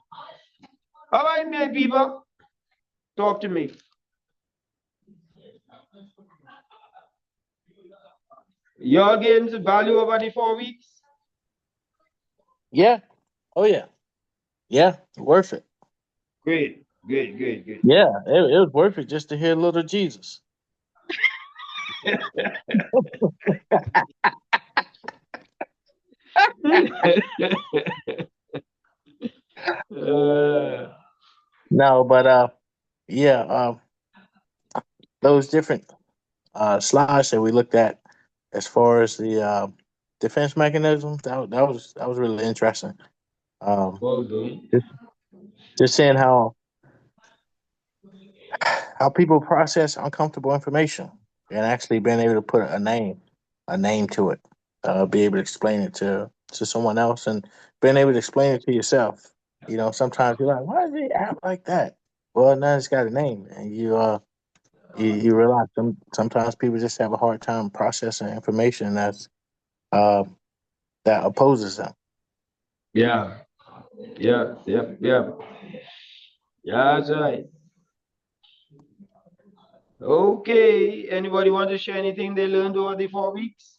All right, man, people. Talk to me. Y'all getting the value over the 4 weeks? Yeah. Oh yeah. Yeah. Worth it. Great. Yeah. It was worth it just to hear little Jesus. No, but yeah, those different slides that we looked at as far as the defense mechanism, that was really interesting. Well done. Just seeing how people process uncomfortable information and actually being able to put a name to it, be able to explain it to someone else, and being able to explain it to yourself. You know, sometimes you're like, why does he act like that? Well, now it's got a name, and you realize sometimes people just have a hard time processing information uh, that opposes them. Yeah. Yeah. Yeah, that's right. Okay. Anybody want to share anything they learned over the 4 weeks?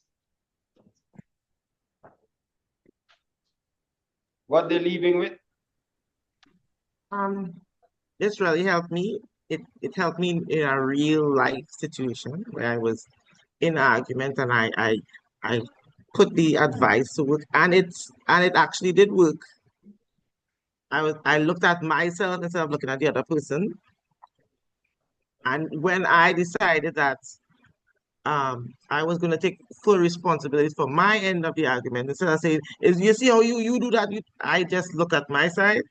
What they're leaving with? This really helped me. It helped me in a real life situation where I was in an argument and I put the advice to work and it actually did work. I looked at myself instead of looking at the other person. And when I decided that I was going to take full responsibility for my end of the argument, instead of saying, "Is you see how you do that?" I just look at my side.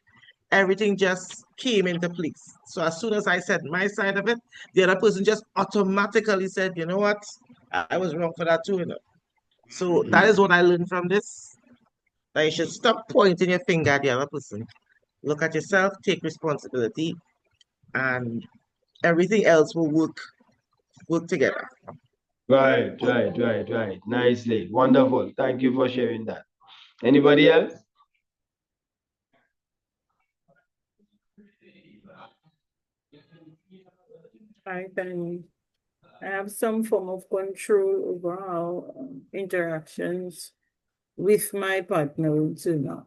Everything just came into place. So as soon as I said my side of it, the other person just automatically said, "You know what? I was wrong for that too." You know? So that is what I learned from this. That you should stop pointing your finger at the other person. Look at yourself, take responsibility, and everything else will work together. Right. Nicely. Wonderful. Thank you for sharing that. Anybody else? I have some form of control over how interactions with my partner will turn out.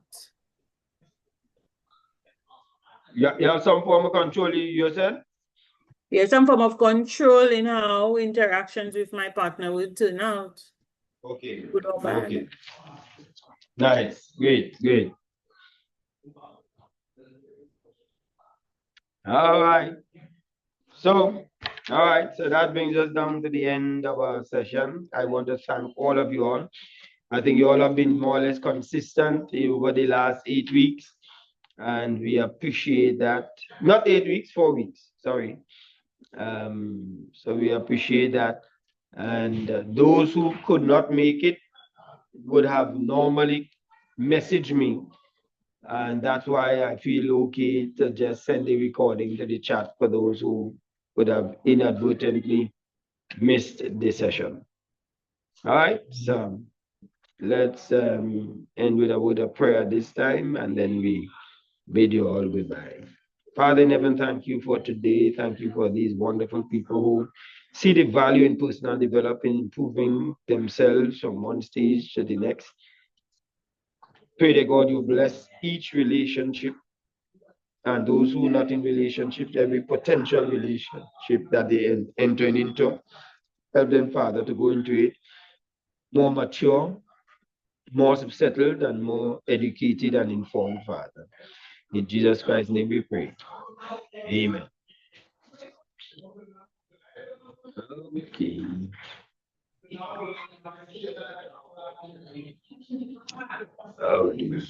You have some form of control yourself? Yes, some form of control in how interactions with my partner will turn out. Okay. Good or bad. Okay. Nice. Great. All right. So that brings us down to the end of our session. I want to thank all of you all. I think you all have been more or less consistent over the last 8 weeks, and we appreciate that. Not 8 weeks, 4 weeks. Sorry. So we appreciate that. And those who could not make it would have normally messaged me, and that's why I feel okay to just send the recording to the chat for those who would have inadvertently missed the session. All right, so let's end with a word of prayer this time, and then we bid you all goodbye. Father in heaven, thank you for today. Thank you for these wonderful people who see the value in personal development, improving themselves from one stage to the next. Pray that God you bless each relationship and those who are not in relationships, every potential relationship that they enter into. Help them, Father, to go into it more mature, more settled, and more educated and informed, Father. In Jesus Christ's name we pray. Amen. Okay. Oh,